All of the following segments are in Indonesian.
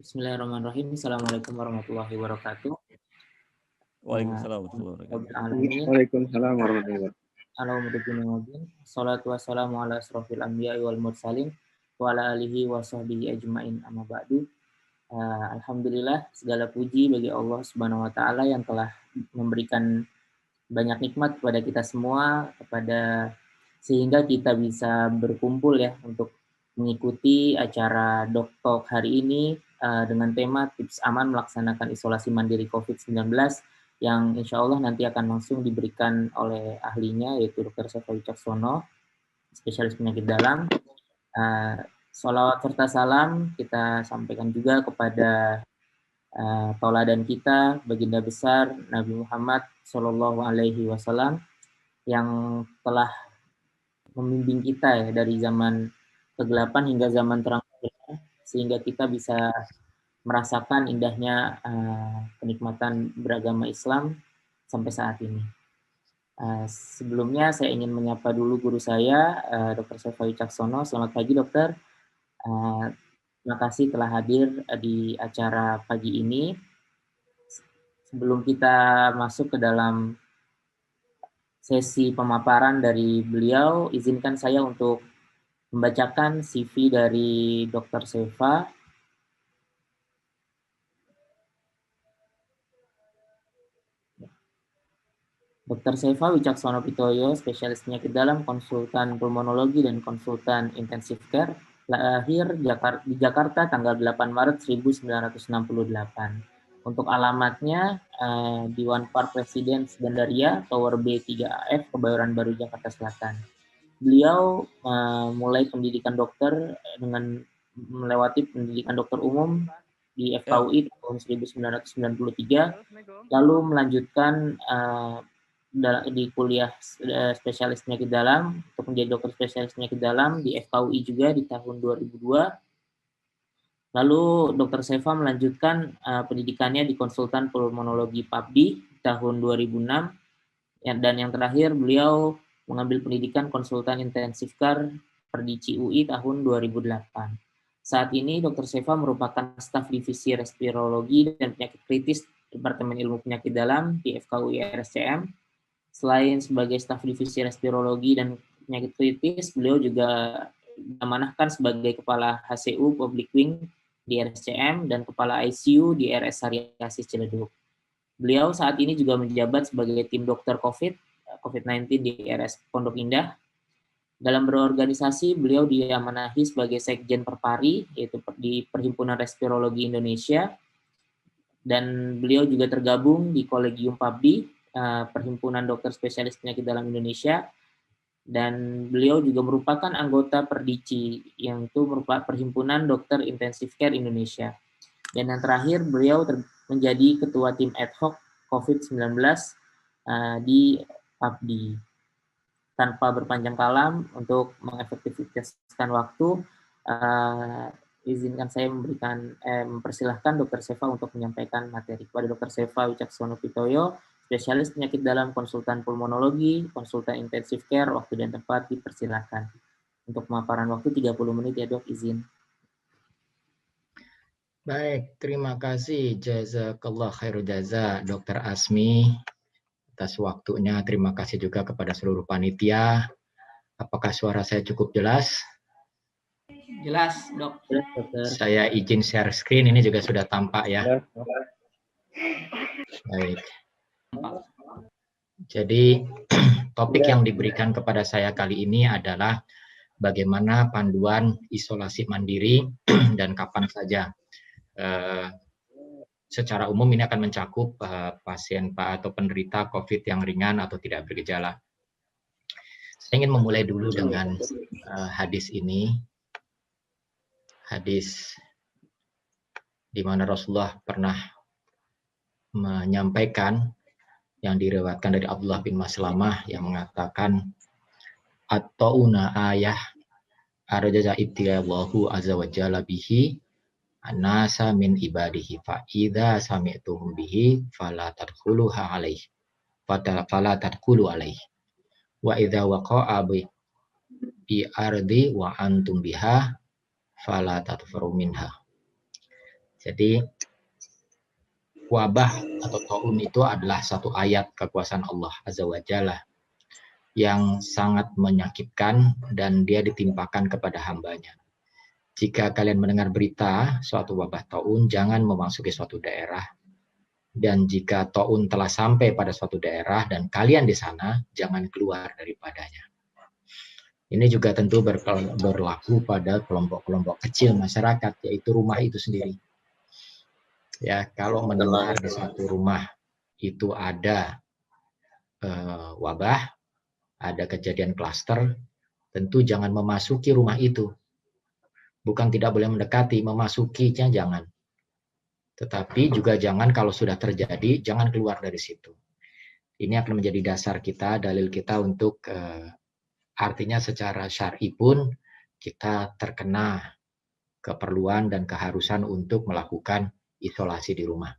Bismillahirrahmanirrahim. Assalamualaikum warahmatullahi wabarakatuh. Waalaikumsalam warahmatullahi wabarakatuh. Waalaikumsalam warahmatullahi wabarakatuh. Alhamdulillah. Salatu wassalamu ala asrofil anbiya'i wal mursalin wa ala alihi wa sahbihi ajma'in amma ba'du. Alhamdulillah, segala puji bagi Allah Subhanahu wa taala yang telah memberikan banyak nikmat kepada kita semua, sehingga kita bisa berkumpul ya untuk mengikuti acara Doc Talk hari ini dengan tema tips aman melaksanakan isolasi mandiri COVID-19 yang insya Allah nanti akan langsung diberikan oleh ahlinya, yaitu Dr. Sefa Wicaksono, spesialis penyakit dalam. Sholawat serta salam kita sampaikan juga kepada tauladan kita, baginda besar Nabi Muhammad Shallallahu Alaihi Wasallam yang telah membimbing kita ya dari zaman kegelapan hingga zaman terang, sehingga kita bisa merasakan indahnya kenikmatan beragama Islam sampai saat ini. Sebelumnya saya ingin menyapa dulu guru saya, Dr. Sefa Wicaksono. Selamat pagi, dokter. Terima kasih telah hadir di acara pagi ini. Sebelum kita masuk ke dalam sesi pemaparan dari beliau, izinkan saya untuk membacakan CV dari Dr. Sefa. Dr. Sefa Wicaksono Pitoyo, spesialis penyakit dalam, konsultan pulmonologi dan konsultan intensive care, lahir di Jakarta tanggal 8 Maret 1968. Untuk alamatnya di One Park Residence Gandaria, Tower B3AF, Kebayoran Baru, Jakarta Selatan. Beliau mulai pendidikan dokter dengan melewati pendidikan dokter umum di FKUI tahun 1993, lalu melanjutkan di kuliah spesialis penyakit dalam untuk menjadi dokter spesialis penyakit dalam di FKUI juga di tahun 2002. Lalu Dr. Sefa melanjutkan pendidikannya di konsultan pulmonologi PAPDI tahun 2006, dan yang terakhir beliau mengambil pendidikan konsultan intensif care Perdici UI tahun 2008. Saat ini Dr. Sefa merupakan staf divisi respirologi dan penyakit kritis Departemen Ilmu Penyakit Dalam di FKUI RSCM. Selain sebagai staf divisi respirologi dan penyakit kritis, beliau juga diamanahkan sebagai kepala HCU Public Wing di RSCM dan kepala ICU di RS Sariasis Ciledug. Beliau saat ini juga menjabat sebagai tim dokter COVID-19 di RS Pondok Indah. Dalam berorganisasi, beliau diamanahi sebagai Sekjen Perpari, yaitu di Perhimpunan Respirologi Indonesia, dan beliau juga tergabung di Kolegium PAPDI, Perhimpunan Dokter Spesialis Penyakit Dalam Indonesia, dan beliau juga merupakan anggota Perdici, yang itu merupakan Perhimpunan Dokter Intensive Care Indonesia. Dan yang terakhir, beliau menjadi ketua tim ad hoc COVID-19 di PAPDI. Tanpa berpanjang kalam, untuk mengefektifkan waktu, izinkan saya mempersilahkan Dr. Sefa untuk menyampaikan materi. Kepada Dr. Sefa Wicaksono Pitoyo, spesialis penyakit dalam, konsultan pulmonologi, konsultan intensif care, waktu dan tempat dipersilakan. Untuk pemaparan waktu 30 menit ya dok, izin. Baik, terima kasih jazakallah khairu jaza Dr. Asmi atas waktunya. Terima kasih juga kepada seluruh panitia. Apakah suara saya cukup jelas? Jelas dok. Jelas, dokter. Saya izin share screen, ini juga sudah tampak ya. Baik. Jadi topik yang diberikan kepada saya kali ini adalah bagaimana panduan isolasi mandiri dan kapan saja. Secara umum ini akan mencakup pasien atau penderita COVID yang ringan atau tidak bergejala. Saya ingin memulai dulu dengan hadis ini. Hadis di mana Rasulullah pernah menyampaikan yang diriwayatkan dari Abdullah bin Maslamah yang mengatakan at-tauna ayah arjaza ibtilallahu azza wa jalla bihi anasa min ibadihi fa idza sami'tum bihi fala tadkhuluha alaihi fala tadkhulu alaihi wa idza waqa'a bi ardi wa antum biha fala tadfaru minha Jadi wabah atau taun itu adalah satu ayat kekuasaan Allah Azza wa Jalla yang sangat menyakitkan dan dia ditimpakan kepada hambanya. Jika kalian mendengar berita suatu wabah taun, jangan memasuki suatu daerah. Dan jika taun telah sampai pada suatu daerah dan kalian di sana, jangan keluar daripadanya. Ini juga tentu berlaku pada kelompok-kelompok kecil masyarakat, yaitu rumah itu sendiri. Ya, kalau mendengar di satu rumah itu ada wabah, ada kejadian klaster, tentu jangan memasuki rumah itu. Bukan tidak boleh mendekati, memasukinya jangan. Tetapi juga jangan kalau sudah terjadi, jangan keluar dari situ. Ini akan menjadi dasar kita, dalil kita untuk artinya secara syar'i pun kita terkena keperluan dan keharusan untuk melakukan isolasi di rumah.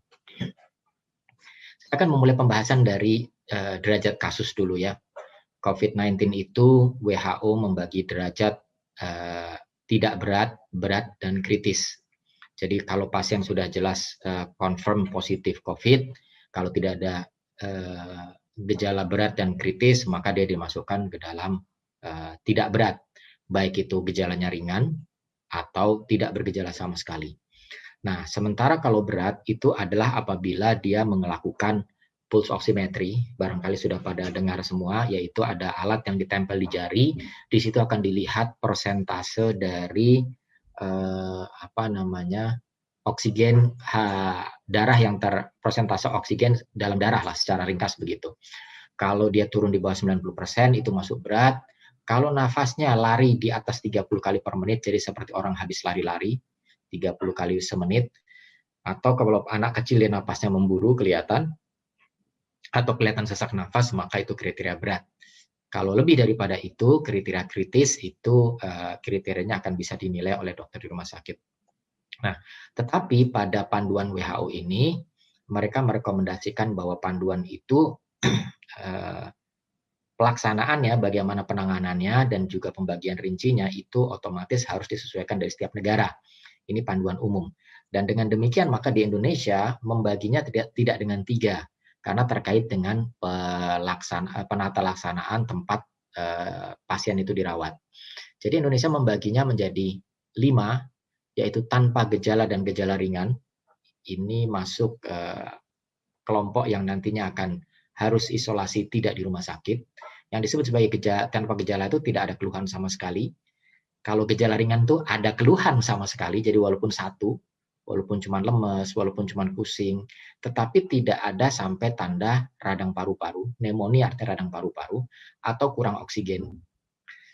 Saya akan memulai pembahasan dari derajat kasus dulu ya. COVID-19 itu WHO membagi derajat tidak berat, berat, dan kritis. Jadi kalau pasien sudah jelas confirm positif COVID, kalau tidak ada gejala berat dan kritis, maka dia dimasukkan ke dalam tidak berat. Baik itu gejalanya ringan atau tidak bergejala sama sekali. Nah, sementara kalau berat itu adalah apabila dia melakukan pulse oximetry, barangkali sudah pada dengar semua, yaitu ada alat yang ditempel di jari, di situ akan dilihat persentase dari oksigen darah yang persentase oksigen dalam darah lah secara ringkas begitu. Kalau dia turun di bawah 90% itu masuk berat. Kalau nafasnya lari di atas 30 kali per menit, jadi seperti orang habis lari-lari, 30 kali semenit, atau kalau anak kecil dia nafasnya memburu kelihatan, atau kelihatan sesak nafas, maka itu kriteria berat. Kalau lebih daripada itu, kriteria kritis, itu kriterianya akan bisa dinilai oleh dokter di rumah sakit. Nah, tetapi pada panduan WHO ini, mereka merekomendasikan bahwa panduan itu pelaksanaannya, bagaimana penanganannya, dan juga pembagian rincinya itu otomatis harus disesuaikan dari setiap negara. Ini panduan umum. Dan dengan demikian maka di Indonesia membaginya tidak dengan 3, karena terkait dengan penata laksanaan tempat pasien itu dirawat. Jadi Indonesia membaginya menjadi 5, yaitu tanpa gejala dan gejala ringan. Ini masuk kelompok yang nantinya akan harus isolasi tidak di rumah sakit. Yang disebut sebagai tanpa gejala itu tidak ada keluhan sama sekali. Kalau gejala ringan itu ada keluhan sama sekali, jadi walaupun satu, walaupun cuma lemes, walaupun cuma pusing, tetapi tidak ada sampai tanda radang paru-paru, pneumonia artinya radang paru-paru, atau kurang oksigen.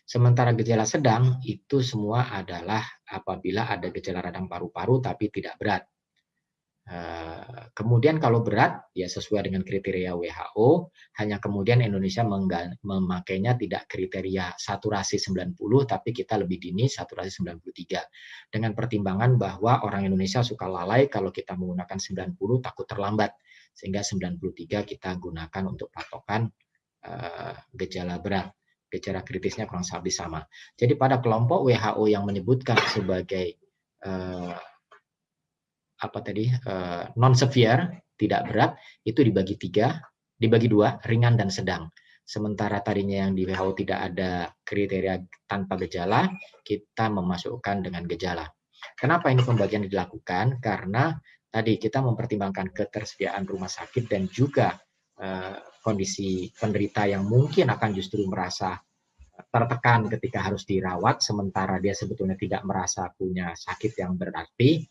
Sementara gejala sedang itu semua adalah apabila ada gejala radang paru-paru tapi tidak berat. Kemudian kalau berat, ya sesuai dengan kriteria WHO, hanya kemudian Indonesia memakainya tidak kriteria saturasi 90, tapi kita lebih dini saturasi 93. Dengan pertimbangan bahwa orang Indonesia suka lalai kalau kita menggunakan 90 takut terlambat, sehingga 93 kita gunakan untuk patokan gejala berat. Gejala kritisnya kurang lebih sama. Jadi pada kelompok WHO yang menyebutkan sebagai non severe, tidak berat, itu dibagi 2, ringan dan sedang. Sementara tadinya yang di WHO tidak ada kriteria tanpa gejala, kita memasukkan dengan gejala. Kenapa ini pembagian dilakukan? Karena tadi kita mempertimbangkan ketersediaan rumah sakit dan juga kondisi penderita yang mungkin akan justru merasa tertekan ketika harus dirawat, sementara dia sebetulnya tidak merasa punya sakit yang berarti.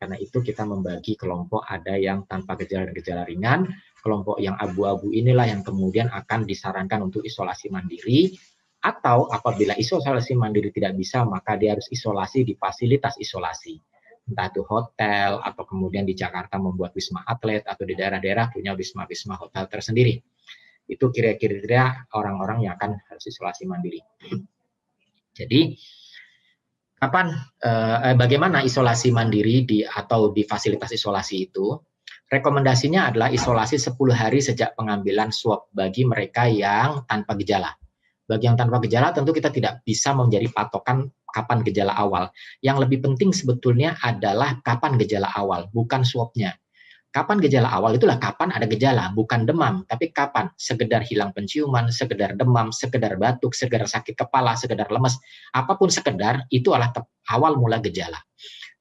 Karena itu kita membagi kelompok ada yang tanpa gejala dan gejala ringan, kelompok yang abu-abu inilah yang kemudian akan disarankan untuk isolasi mandiri, atau apabila isolasi mandiri tidak bisa, maka dia harus isolasi di fasilitas isolasi. Entah itu hotel, atau kemudian di Jakarta membuat wisma atlet, atau di daerah-daerah punya wisma-wisma hotel tersendiri. Itu kira-kira orang-orang yang akan harus isolasi mandiri. Jadi, bagaimana isolasi mandiri atau di fasilitas isolasi itu? Rekomendasinya adalah isolasi 10 hari sejak pengambilan swab bagi mereka yang tanpa gejala. Bagi yang tanpa gejala tentu kita tidak bisa menjadi patokan kapan gejala awal. Yang lebih penting sebetulnya adalah kapan gejala awal, bukan swabnya. Kapan gejala awal itulah kapan ada gejala, bukan demam, tapi kapan sekedar hilang penciuman, sekedar demam, sekedar batuk, sekedar sakit kepala, sekedar lemes, apapun sekedar, itu adalah awal mula gejala.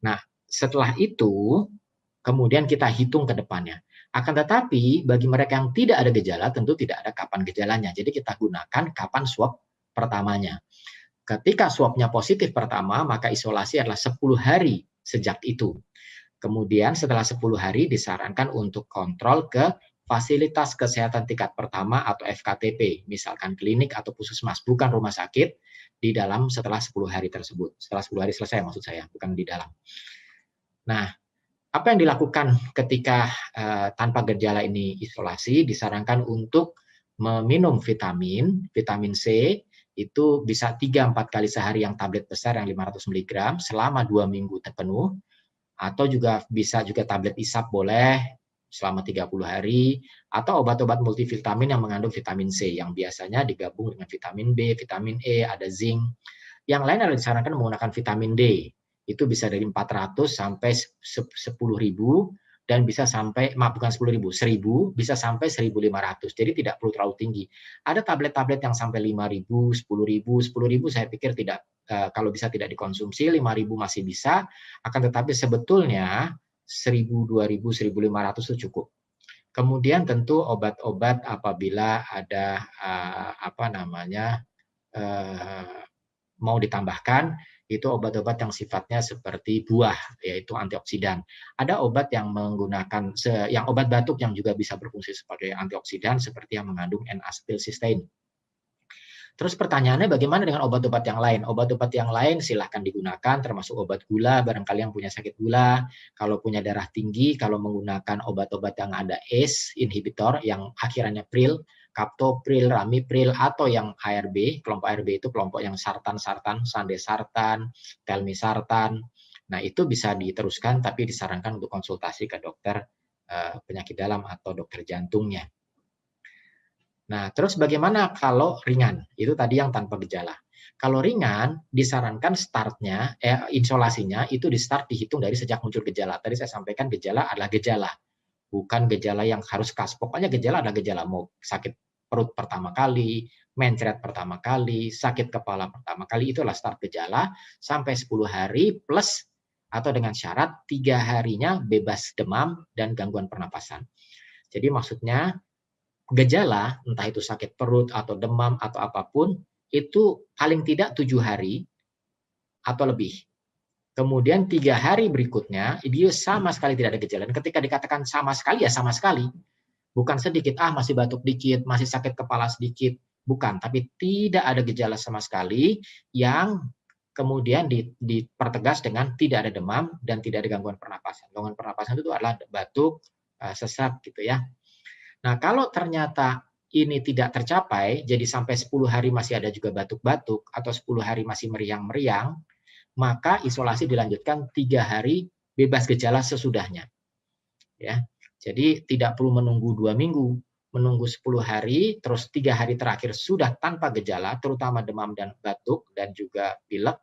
Nah, setelah itu, kemudian kita hitung ke depannya. Akan tetapi, bagi mereka yang tidak ada gejala, tentu tidak ada kapan gejalanya. Jadi kita gunakan kapan swab pertamanya. Ketika swabnya positif pertama, maka isolasi adalah 10 hari sejak itu. Kemudian setelah 10 hari disarankan untuk kontrol ke fasilitas kesehatan tingkat pertama atau FKTP, misalkan klinik atau puskesmas, bukan rumah sakit, di dalam setelah 10 hari tersebut. Setelah 10 hari selesai maksud saya, bukan di dalam. Nah, apa yang dilakukan ketika tanpa gejala ini isolasi? Disarankan untuk meminum vitamin C, itu bisa 3-4 kali sehari yang tablet besar yang 500 mg selama 2 minggu terpenuh. Atau juga bisa juga tablet isap boleh selama 30 hari, atau obat-obat multivitamin yang mengandung vitamin C yang biasanya digabung dengan vitamin B, vitamin E, ada zinc. Yang lain adalah disarankan menggunakan vitamin D. Itu bisa dari 400 sampai 10.000 dan bisa sampai, bukan 10.000, 1.000 bisa sampai 1.500. Jadi tidak perlu terlalu tinggi. Ada tablet-tablet yang sampai 5.000, 10.000 saya pikir tidak, kalau bisa tidak dikonsumsi, 5.000 masih bisa, akan tetapi sebetulnya 1.000, 2.000, 1.500 itu cukup. Kemudian tentu obat-obat apabila ada mau ditambahkan, itu obat-obat yang sifatnya seperti buah, yaitu antioksidan. Ada obat yang menggunakan, yang obat batuk yang juga bisa berfungsi sebagai antioksidan, seperti yang mengandung N-acetylcysteine. Terus pertanyaannya bagaimana dengan obat-obat yang lain? Obat-obat yang lain silahkan digunakan, termasuk obat gula, barangkali yang punya sakit gula, kalau punya darah tinggi, kalau menggunakan obat-obat yang ada ACE inhibitor, yang akhirannya pril, captopril, ramipril, atau yang ARB, kelompok ARB itu kelompok yang sartan-sartan, sandesartan, telmisartan. Nah, itu bisa diteruskan, tapi disarankan untuk konsultasi ke dokter penyakit dalam atau dokter jantungnya. Nah, terus bagaimana kalau ringan? Itu tadi yang tanpa gejala. Kalau ringan, disarankan startnya, isolasinya itu dihitung dari sejak muncul gejala. Tadi saya sampaikan gejala adalah gejala. Bukan gejala yang harus khas. Pokoknya gejala adalah gejala. Mau sakit perut pertama kali, mencret pertama kali, sakit kepala pertama kali, itulah start gejala. Sampai 10 hari plus atau dengan syarat 3 harinya bebas demam dan gangguan pernapasan. Jadi maksudnya gejala, entah itu sakit perut atau demam atau apapun, itu paling tidak 7 hari atau lebih. Kemudian 3 hari berikutnya, dia sama sekali tidak ada gejala. Dan ketika dikatakan sama sekali, ya sama sekali. Bukan sedikit, masih batuk dikit, masih sakit kepala sedikit. Bukan, tapi tidak ada gejala sama sekali yang kemudian dipertegas dengan tidak ada demam dan tidak ada gangguan pernapasan. Gangguan pernapasan itu adalah batuk, sesak gitu ya. Nah, kalau ternyata ini tidak tercapai, jadi sampai 10 hari masih ada juga batuk-batuk, atau 10 hari masih meriang-meriang, maka isolasi dilanjutkan 3 hari bebas gejala sesudahnya. Ya, jadi tidak perlu menunggu 2 minggu, menunggu 10 hari, terus 3 hari terakhir sudah tanpa gejala, terutama demam dan batuk, dan juga pilek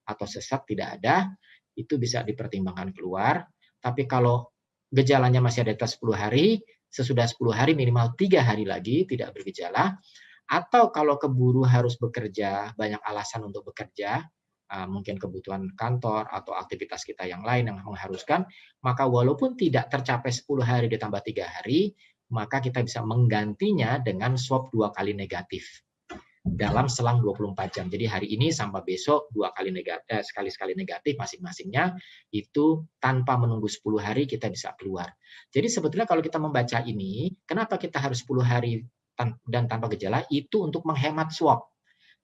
atau sesak tidak ada, itu bisa dipertimbangkan keluar. Tapi kalau gejalanya masih ada di atas 10 hari, sesudah 10 hari minimal 3 hari lagi tidak bergejala, atau kalau keburu harus bekerja, banyak alasan untuk bekerja, mungkin kebutuhan kantor atau aktivitas kita yang lain yang mengharuskan, maka walaupun tidak tercapai 10 hari ditambah 3 hari, maka kita bisa menggantinya dengan swab 2 kali negatif dalam selang 24 jam. Jadi hari ini sampai besok 2 kali negatif, sekali-sekali negatif masing-masingnya, itu tanpa menunggu 10 hari kita bisa keluar. Jadi sebetulnya kalau kita membaca ini, kenapa kita harus 10 hari dan tanpa gejala, itu untuk menghemat swab.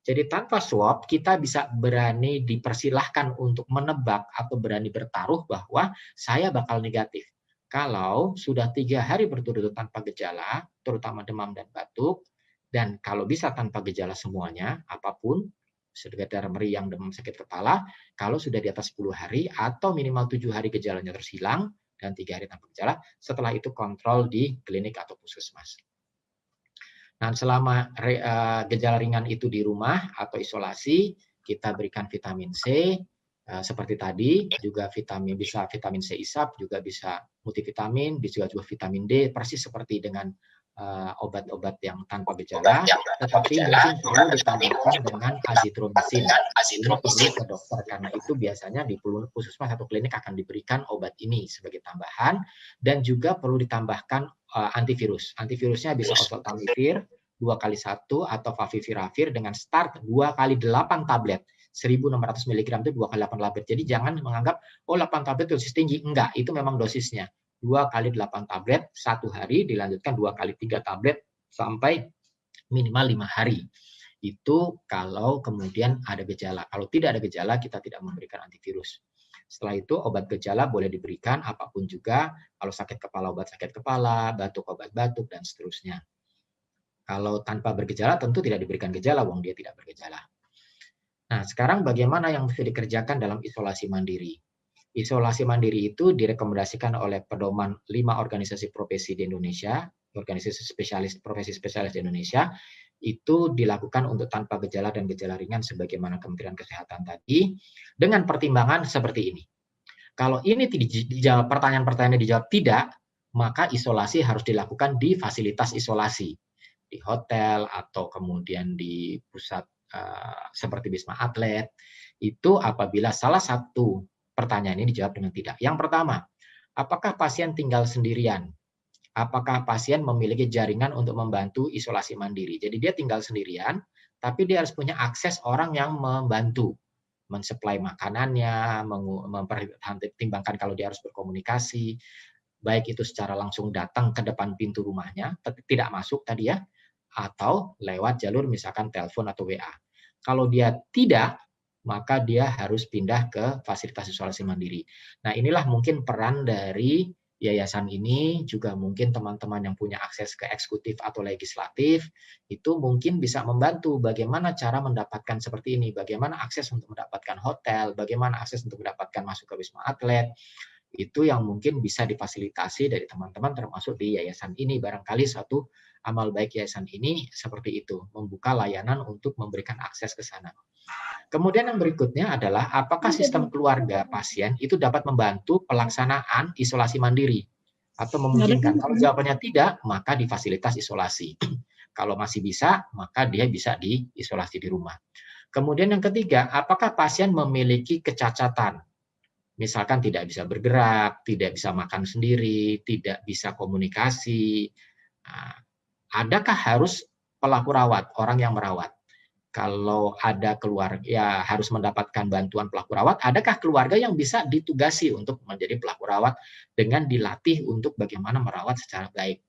Jadi tanpa swab kita bisa berani dipersilahkan untuk menebak atau berani bertaruh bahwa saya bakal negatif. Kalau sudah 3 hari berturut-turut tanpa gejala, terutama demam dan batuk, dan kalau bisa tanpa gejala semuanya, apapun, sekedar meriang, demam, sakit kepala, kalau sudah di atas 10 hari atau minimal 7 hari gejalanya terus hilang, dan 3 hari tanpa gejala, setelah itu kontrol di klinik atau puskesmas. Nah, selama gejala ringan itu di rumah atau isolasi, kita berikan vitamin C, seperti tadi, juga bisa vitamin C isap, juga bisa multivitamin, bisa juga vitamin D, persis seperti dengan obat-obat yang tanpa gejala, tetapi mungkin perlu ditambahkan dengan azitromisin. Ini perlu ke dokter, karena itu biasanya di puskesmas atau klinik akan diberikan obat ini sebagai tambahan, dan juga perlu ditambahkan antivirus. Antivirusnya bisa oseltamivir 2x1 atau favipiravir dengan start 2x8 tablet. 1.600 mg itu 2x8 tablet. Jadi jangan menganggap, oh 8 tablet dosis tinggi. Enggak, itu memang dosisnya. 2x8 tablet, 1 hari dilanjutkan 2x3 tablet sampai minimal 5 hari. Itu kalau kemudian ada gejala. Kalau tidak ada gejala, kita tidak memberikan antivirus. Setelah itu obat gejala boleh diberikan apapun juga. Kalau sakit kepala, obat sakit kepala, batuk, obat batuk, dan seterusnya. Kalau tanpa bergejala tentu tidak diberikan gejala, wong dia tidak bergejala. Nah, sekarang bagaimana yang bisa dikerjakan dalam isolasi mandiri? Isolasi mandiri itu direkomendasikan oleh pedoman 5 organisasi profesi di Indonesia, organisasi spesialis profesi spesialis di Indonesia, itu dilakukan untuk tanpa gejala dan gejala ringan sebagaimana Kementerian Kesehatan tadi, dengan pertimbangan seperti ini. Kalau ini dijawab, pertanyaan-pertanyaan dijawab tidak, maka isolasi harus dilakukan di fasilitas isolasi, di hotel atau kemudian di pusat seperti Wisma Atlet. Itu apabila salah satu pertanyaan ini dijawab dengan tidak. Yang pertama, apakah pasien tinggal sendirian? Apakah pasien memiliki jaringan untuk membantu isolasi mandiri? Jadi dia tinggal sendirian, tapi dia harus punya akses orang yang membantu, mensuplai makanannya, mempertimbangkan kalau dia harus berkomunikasi, baik itu secara langsung datang ke depan pintu rumahnya, tidak masuk tadi ya, atau lewat jalur misalkan telepon atau WA. Kalau dia tidak, maka dia harus pindah ke fasilitas isolasi mandiri. Nah, inilah mungkin peran dari yayasan ini, juga mungkin teman-teman yang punya akses ke eksekutif atau legislatif, itu mungkin bisa membantu bagaimana cara mendapatkan seperti ini, bagaimana akses untuk mendapatkan hotel, bagaimana akses untuk mendapatkan masuk ke Wisma Atlet, itu yang mungkin bisa difasilitasi dari teman-teman termasuk di yayasan ini. Barangkali satu amal baik yayasan ini seperti itu, membuka layanan untuk memberikan akses ke sana. Kemudian yang berikutnya adalah apakah sistem keluarga pasien itu dapat membantu pelaksanaan isolasi mandiri atau memungkinkan. Kalau jawabannya tidak, maka di fasilitas isolasi. Kalau masih bisa, maka dia bisa diisolasi di rumah. Kemudian yang ketiga, apakah pasien memiliki kecacatan? Misalkan tidak bisa bergerak, tidak bisa makan sendiri, tidak bisa komunikasi. Nah, adakah harus pelaku rawat, orang yang merawat? Kalau ada keluarga ya harus mendapatkan bantuan pelaku rawat, adakah keluarga yang bisa ditugasi untuk menjadi pelaku rawat dengan dilatih untuk bagaimana merawat secara baik?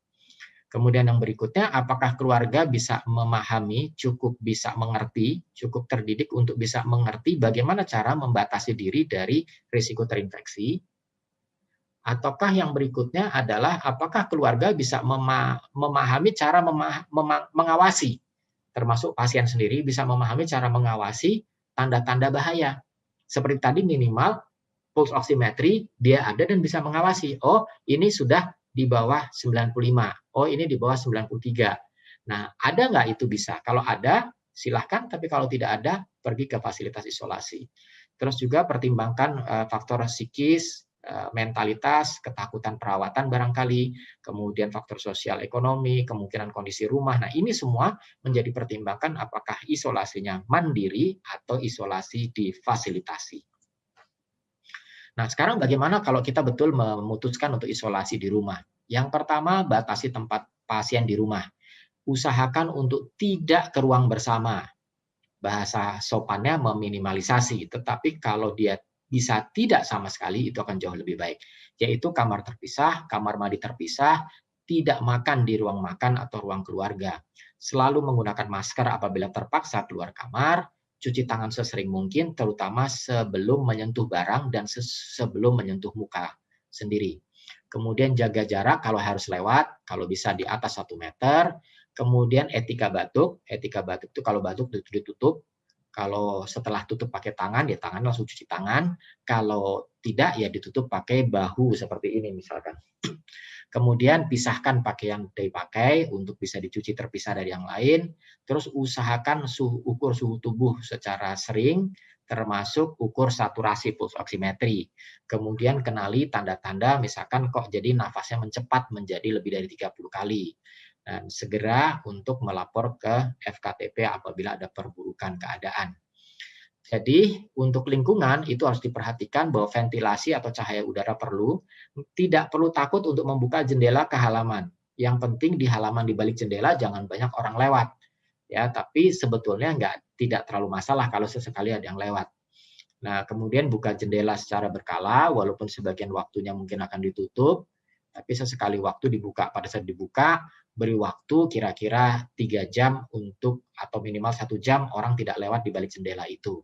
Kemudian yang berikutnya, apakah keluarga bisa memahami, cukup bisa mengerti, cukup terdidik untuk bisa mengerti bagaimana cara membatasi diri dari risiko terinfeksi? Ataukah yang berikutnya adalah apakah keluarga bisa memahami cara mengawasi, termasuk pasien sendiri bisa memahami cara mengawasi tanda-tanda bahaya. Seperti tadi minimal pulse oximetry dia ada dan bisa mengawasi. Oh, ini sudah di bawah 95. Oh, ini di bawah 93. Nah, ada nggak itu bisa? Kalau ada, silahkan. Tapi kalau tidak ada, pergi ke fasilitas isolasi. Terus juga pertimbangkan faktor psikis, mentalitas, ketakutan perawatan barangkali, kemudian faktor sosial ekonomi, kemungkinan kondisi rumah. Nah, ini semua menjadi pertimbangan apakah isolasinya mandiri atau isolasi difasilitasi. Nah, sekarang bagaimana kalau kita betul memutuskan untuk isolasi di rumah? Yang pertama, batasi tempat pasien di rumah. Usahakan untuk tidak ke ruang bersama. Bahasa sopannya meminimalisasi, tetapi kalau dia bisa tidak sama sekali, itu akan jauh lebih baik. Yaitu kamar terpisah, kamar mandi terpisah, tidak makan di ruang makan atau ruang keluarga. Selalu menggunakan masker apabila terpaksa keluar kamar, cuci tangan sesering mungkin, terutama sebelum menyentuh barang dan sebelum menyentuh muka sendiri. Kemudian jaga jarak kalau harus lewat, kalau bisa di atas 1 meter. Kemudian etika batuk itu kalau batuk ditutup. Kalau setelah tutup pakai tangan, ya tangan langsung cuci tangan. Kalau tidak, ya ditutup pakai bahu seperti ini misalkan. Kemudian pisahkan pakaian dipakai untuk bisa dicuci terpisah dari yang lain. Terus usahakan ukur suhu tubuh secara sering, termasuk ukur saturasi pulse oximetry. Kemudian kenali tanda-tanda misalkan kok jadi nafasnya mencepat menjadi lebih dari 30 kali. Dan segera untuk melapor ke FKTP apabila ada perburukan keadaan. Jadi untuk lingkungan itu harus diperhatikan bahwa ventilasi atau cahaya udara tidak perlu takut untuk membuka jendela ke halaman. Yang penting di halaman di balik jendela jangan banyak orang lewat. Ya, tapi sebetulnya tidak terlalu masalah kalau sesekali ada yang lewat. Nah, kemudian buka jendela secara berkala, walaupun sebagian waktunya mungkin akan ditutup, tapi sesekali waktu dibuka. Pada saat dibuka, beri waktu kira-kira 3 jam atau minimal 1 jam orang tidak lewat di balik jendela itu.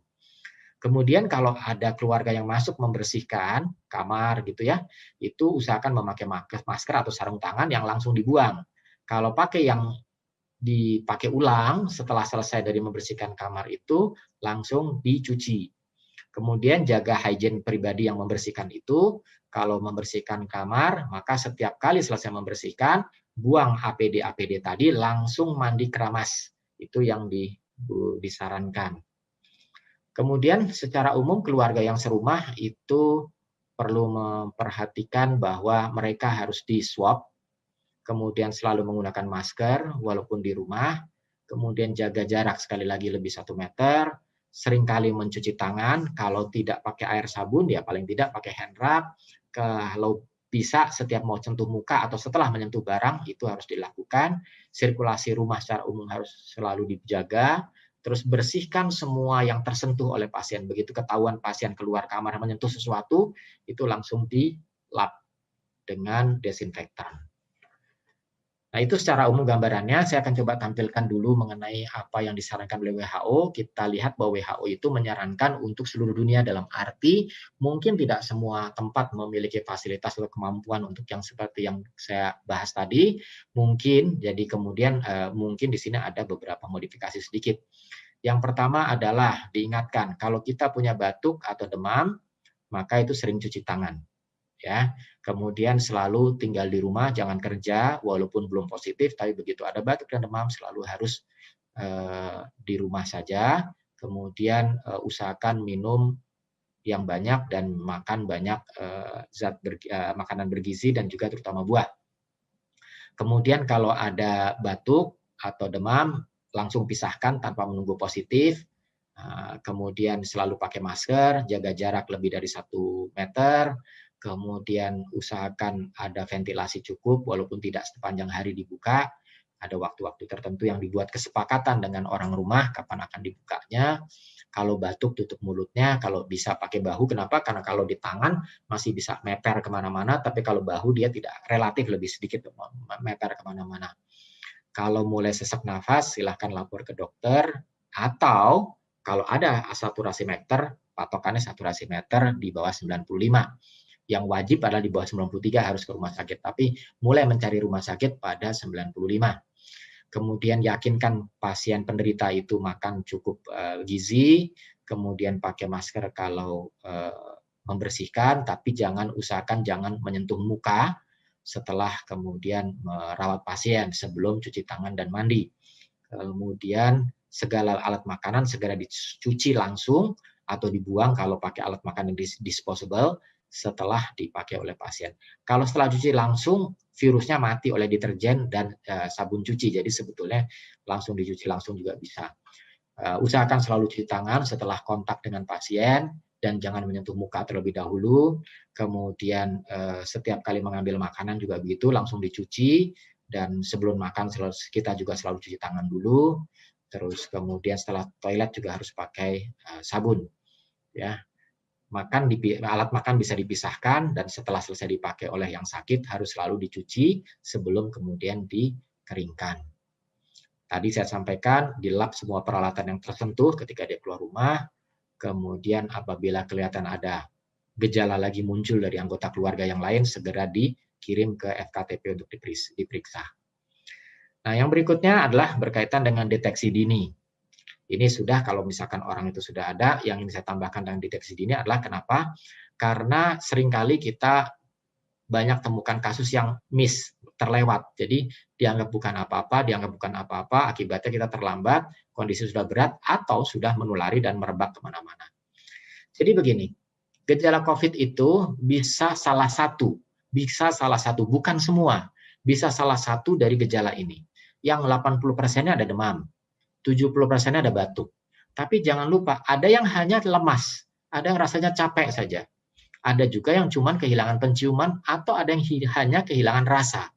Kemudian kalau ada keluarga yang masuk membersihkan kamar gitu ya, itu usahakan memakai masker atau sarung tangan yang langsung dibuang. Kalau pakai yang dipakai ulang setelah selesai dari membersihkan kamar itu langsung dicuci. Kemudian jaga hygiene pribadi yang membersihkan itu. Kalau membersihkan kamar, maka setiap kali selesai membersihkan, buang APD-APD tadi, langsung mandi keramas. Itu yang disarankan. Kemudian secara umum keluarga yang serumah itu perlu memperhatikan bahwa mereka harus di-swab, kemudian selalu menggunakan masker walaupun di rumah, kemudian jaga jarak sekali lagi lebih 1 meter, seringkali mencuci tangan, kalau tidak pakai air sabun ya paling tidak pakai hand rub, kalau bisa setiap mau sentuh muka atau setelah menyentuh barang itu harus dilakukan, sirkulasi rumah secara umum harus selalu dijaga. Terus bersihkan semua yang tersentuh oleh pasien. Begitu ketahuan pasien keluar kamar menyentuh sesuatu, itu langsung dilap dengan desinfektan. Nah, itu secara umum gambarannya. Saya akan coba tampilkan dulu mengenai apa yang disarankan oleh WHO. Kita lihat bahwa WHO itu menyarankan untuk seluruh dunia dalam arti mungkin tidak semua tempat memiliki fasilitas atau kemampuan untuk yang seperti yang saya bahas tadi. Mungkin, jadi kemudian mungkin di sini ada beberapa modifikasi sedikit. Yang pertama adalah diingatkan, kalau kita punya batuk atau demam, maka itu sering cuci tangan. Ya, kemudian selalu tinggal di rumah, jangan kerja walaupun belum positif, tapi begitu ada batuk dan demam selalu harus di rumah saja. Kemudian usahakan minum yang banyak dan makan banyak makanan bergizi dan juga terutama buah. Kemudian kalau ada batuk atau demam, langsung pisahkan tanpa menunggu positif. Kemudian selalu pakai masker, jaga jarak lebih dari 1 meter. Kemudian usahakan ada ventilasi cukup walaupun tidak sepanjang hari dibuka. Ada waktu-waktu tertentu yang dibuat kesepakatan dengan orang rumah kapan akan dibukanya. Kalau batuk tutup mulutnya, kalau bisa pakai bahu. Kenapa? Karena kalau di tangan masih bisa meper kemana-mana, tapi kalau bahu dia tidak, relatif lebih sedikit meper kemana-mana. Kalau mulai sesak nafas, silahkan lapor ke dokter. Atau kalau ada saturasi meter, patokannya saturasi meter di bawah 95. Yang wajib adalah di bawah 93 harus ke rumah sakit, tapi mulai mencari rumah sakit pada 95. Kemudian yakinkan pasien penderita itu makan cukup gizi, kemudian pakai masker kalau membersihkan, tapi usahakan jangan menyentuh muka setelah kemudian merawat pasien sebelum cuci tangan dan mandi. Kemudian segala alat makanan segera dicuci langsung atau dibuang kalau pakai alat makanan disposable setelah dipakai oleh pasien. Kalau setelah cuci langsung, virusnya mati oleh deterjen dan sabun cuci. Jadi sebetulnya langsung dicuci langsung juga bisa. Usahakan selalu cuci tangan setelah kontak dengan pasien dan jangan menyentuh muka terlebih dahulu. Kemudian setiap kali mengambil makanan juga begitu, langsung dicuci. Dan sebelum makan kita juga selalu cuci tangan dulu. Terus kemudian setelah toilet juga harus pakai sabun. Ya. Alat makan bisa dipisahkan dan setelah selesai dipakai oleh yang sakit harus selalu dicuci sebelum kemudian dikeringkan. Tadi saya sampaikan dilap semua peralatan yang tersentuh ketika dia keluar rumah. Kemudian apabila kelihatan ada gejala lagi muncul dari anggota keluarga yang lain, segera dikirim ke FKTP untuk diperiksa. Nah, yang berikutnya adalah berkaitan dengan deteksi dini. Ini sudah kalau misalkan orang itu sudah ada, yang ingin saya tambahkan dengan deteksi dini adalah kenapa? Karena seringkali kita banyak temukan kasus yang terlewat. Jadi dianggap bukan apa-apa, akibatnya kita terlambat, kondisi sudah berat, atau sudah menulari dan merebak kemana-mana. Jadi begini, gejala COVID itu bisa salah satu, bukan semua, bisa salah satu dari gejala ini. Yang 80%-nya ada demam, 70%-nya ada batuk. Tapi jangan lupa, ada yang hanya lemas, ada yang rasanya capek saja. Ada juga yang cuma kehilangan penciuman, atau ada yang hanya kehilangan rasa.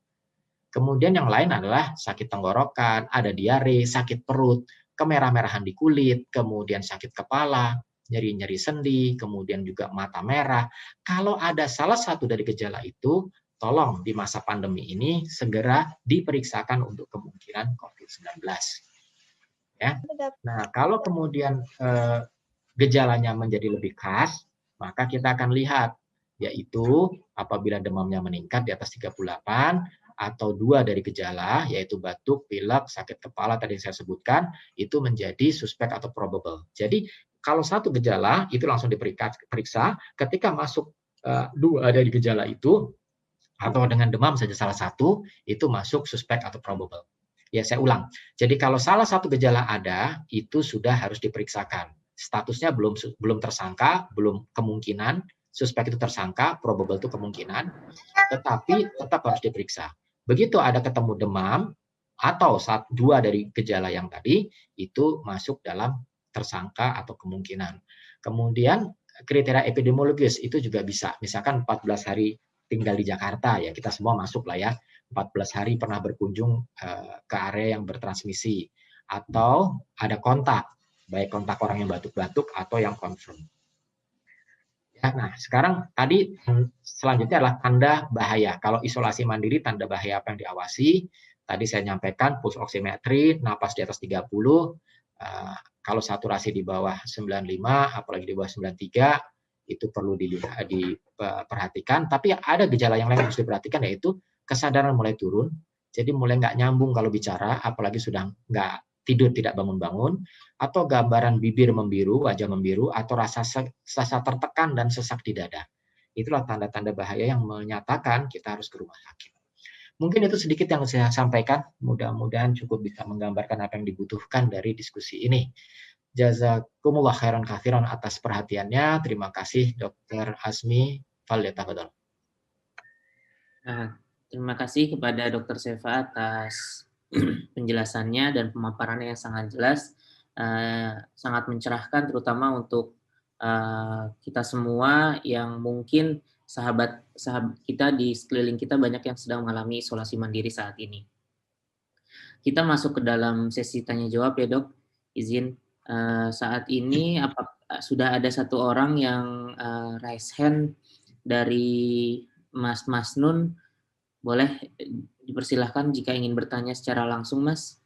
Kemudian yang lain adalah sakit tenggorokan, ada diare, sakit perut, kemerah-merahan di kulit, kemudian sakit kepala, nyeri-nyeri sendi, kemudian juga mata merah. Kalau ada salah satu dari gejala itu, tolong di masa pandemi ini segera diperiksakan untuk kemungkinan COVID-19. Ya. Nah, kalau kemudian gejalanya menjadi lebih khas, maka kita akan lihat, yaitu apabila demamnya meningkat di atas 38, atau 2 dari gejala, yaitu batuk, pilek, sakit kepala tadi yang saya sebutkan, itu menjadi suspek atau probable. Jadi, kalau 1 gejala, itu langsung diperiksa, ketika masuk 2 dari gejala itu, atau dengan demam saja salah satu, itu masuk suspek atau probable. Ya, saya ulang. Jadi, kalau salah satu gejala ada, itu sudah harus diperiksakan. Statusnya belum tersangka, belum kemungkinan, suspek itu tersangka, probable itu kemungkinan, tetapi tetap harus diperiksa. Begitu ada ketemu demam, atau 2 dari gejala yang tadi, itu masuk dalam tersangka atau kemungkinan. Kemudian kriteria epidemiologis itu juga bisa, misalkan 14 hari tinggal di Jakarta, ya kita semua masuk lah ya, 14 hari pernah berkunjung ke area yang bertransmisi, atau ada kontak, baik kontak orang yang batuk-batuk atau yang confirm. Ya, nah, sekarang tadi selanjutnya adalah tanda bahaya. Kalau isolasi mandiri, tanda bahaya apa yang diawasi? Tadi saya nyampaikan pulse oximetry, napas di atas 30, kalau saturasi di bawah 95, apalagi di bawah 93, itu perlu diperhatikan. Tapi ada gejala yang lain yang harus diperhatikan, yaitu kesadaran mulai turun, jadi mulai nggak nyambung kalau bicara, apalagi sudah nggak tidur tidak bangun-bangun, atau gambaran bibir membiru, wajah membiru, atau rasa tertekan dan sesak di dada. Itulah tanda-tanda bahaya yang menyatakan kita harus ke rumah sakit. Mungkin itu sedikit yang saya sampaikan, mudah-mudahan cukup bisa menggambarkan apa yang dibutuhkan dari diskusi ini. Jazakumullah khairan katsiran atas perhatiannya. Terima kasih Dr. Azmi. Falyatafadhal. Terima kasih kepada Dr. Sefa atas penjelasannya dan pemaparannya yang sangat jelas, sangat mencerahkan, terutama untuk kita semua yang mungkin sahabat kita di sekeliling kita banyak yang sedang mengalami isolasi mandiri saat ini. Kita masuk ke dalam sesi tanya jawab ya Dok. Izin saat ini sudah ada 1 orang yang raise hand dari Mas Nun. Boleh dipersilahkan jika ingin bertanya secara langsung, Mas.